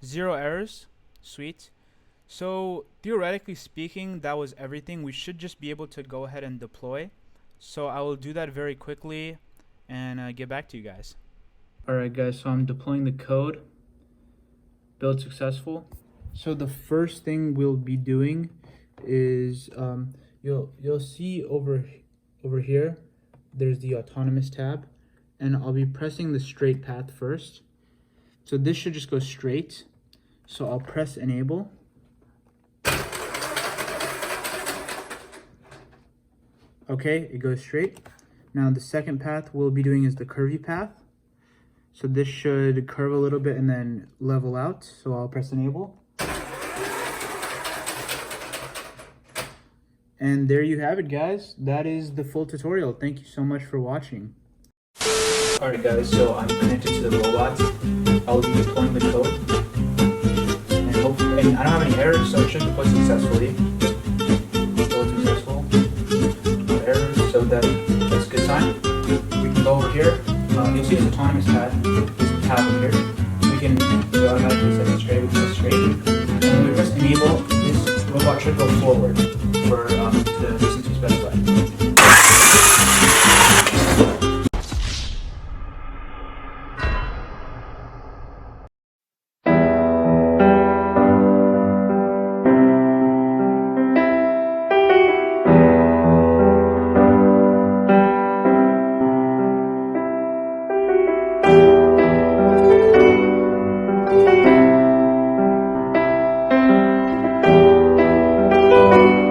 0 errors. Sweet. So theoretically speaking, that was everything. We should just be able to go ahead and deploy. So I will do that very quickly and get back to you guys. Alright guys, so I'm deploying the code. Build successful. So the first thing we'll be doing is you'll see over here there's the autonomous tab, and I'll be pressing the straight path first. So this should just go straight. So I'll press enable. Okay, it goes straight. Now the second path we'll be doing is the curvy path. So this should curve a little bit and then level out. So I'll press enable. And there you have it, guys. That is the full tutorial. Thank you so much for watching. Alright guys, so I'm connected to the robot. I'll be deploying the code. And I don't have any errors, so it should deploy successfully. Still successful. No errors, so that's a good sign. We can go over here. You'll see this autonomous tab. This tab over here. We can automatically set it straight. We can set it straight. And when we press enable, this robot should go forward for the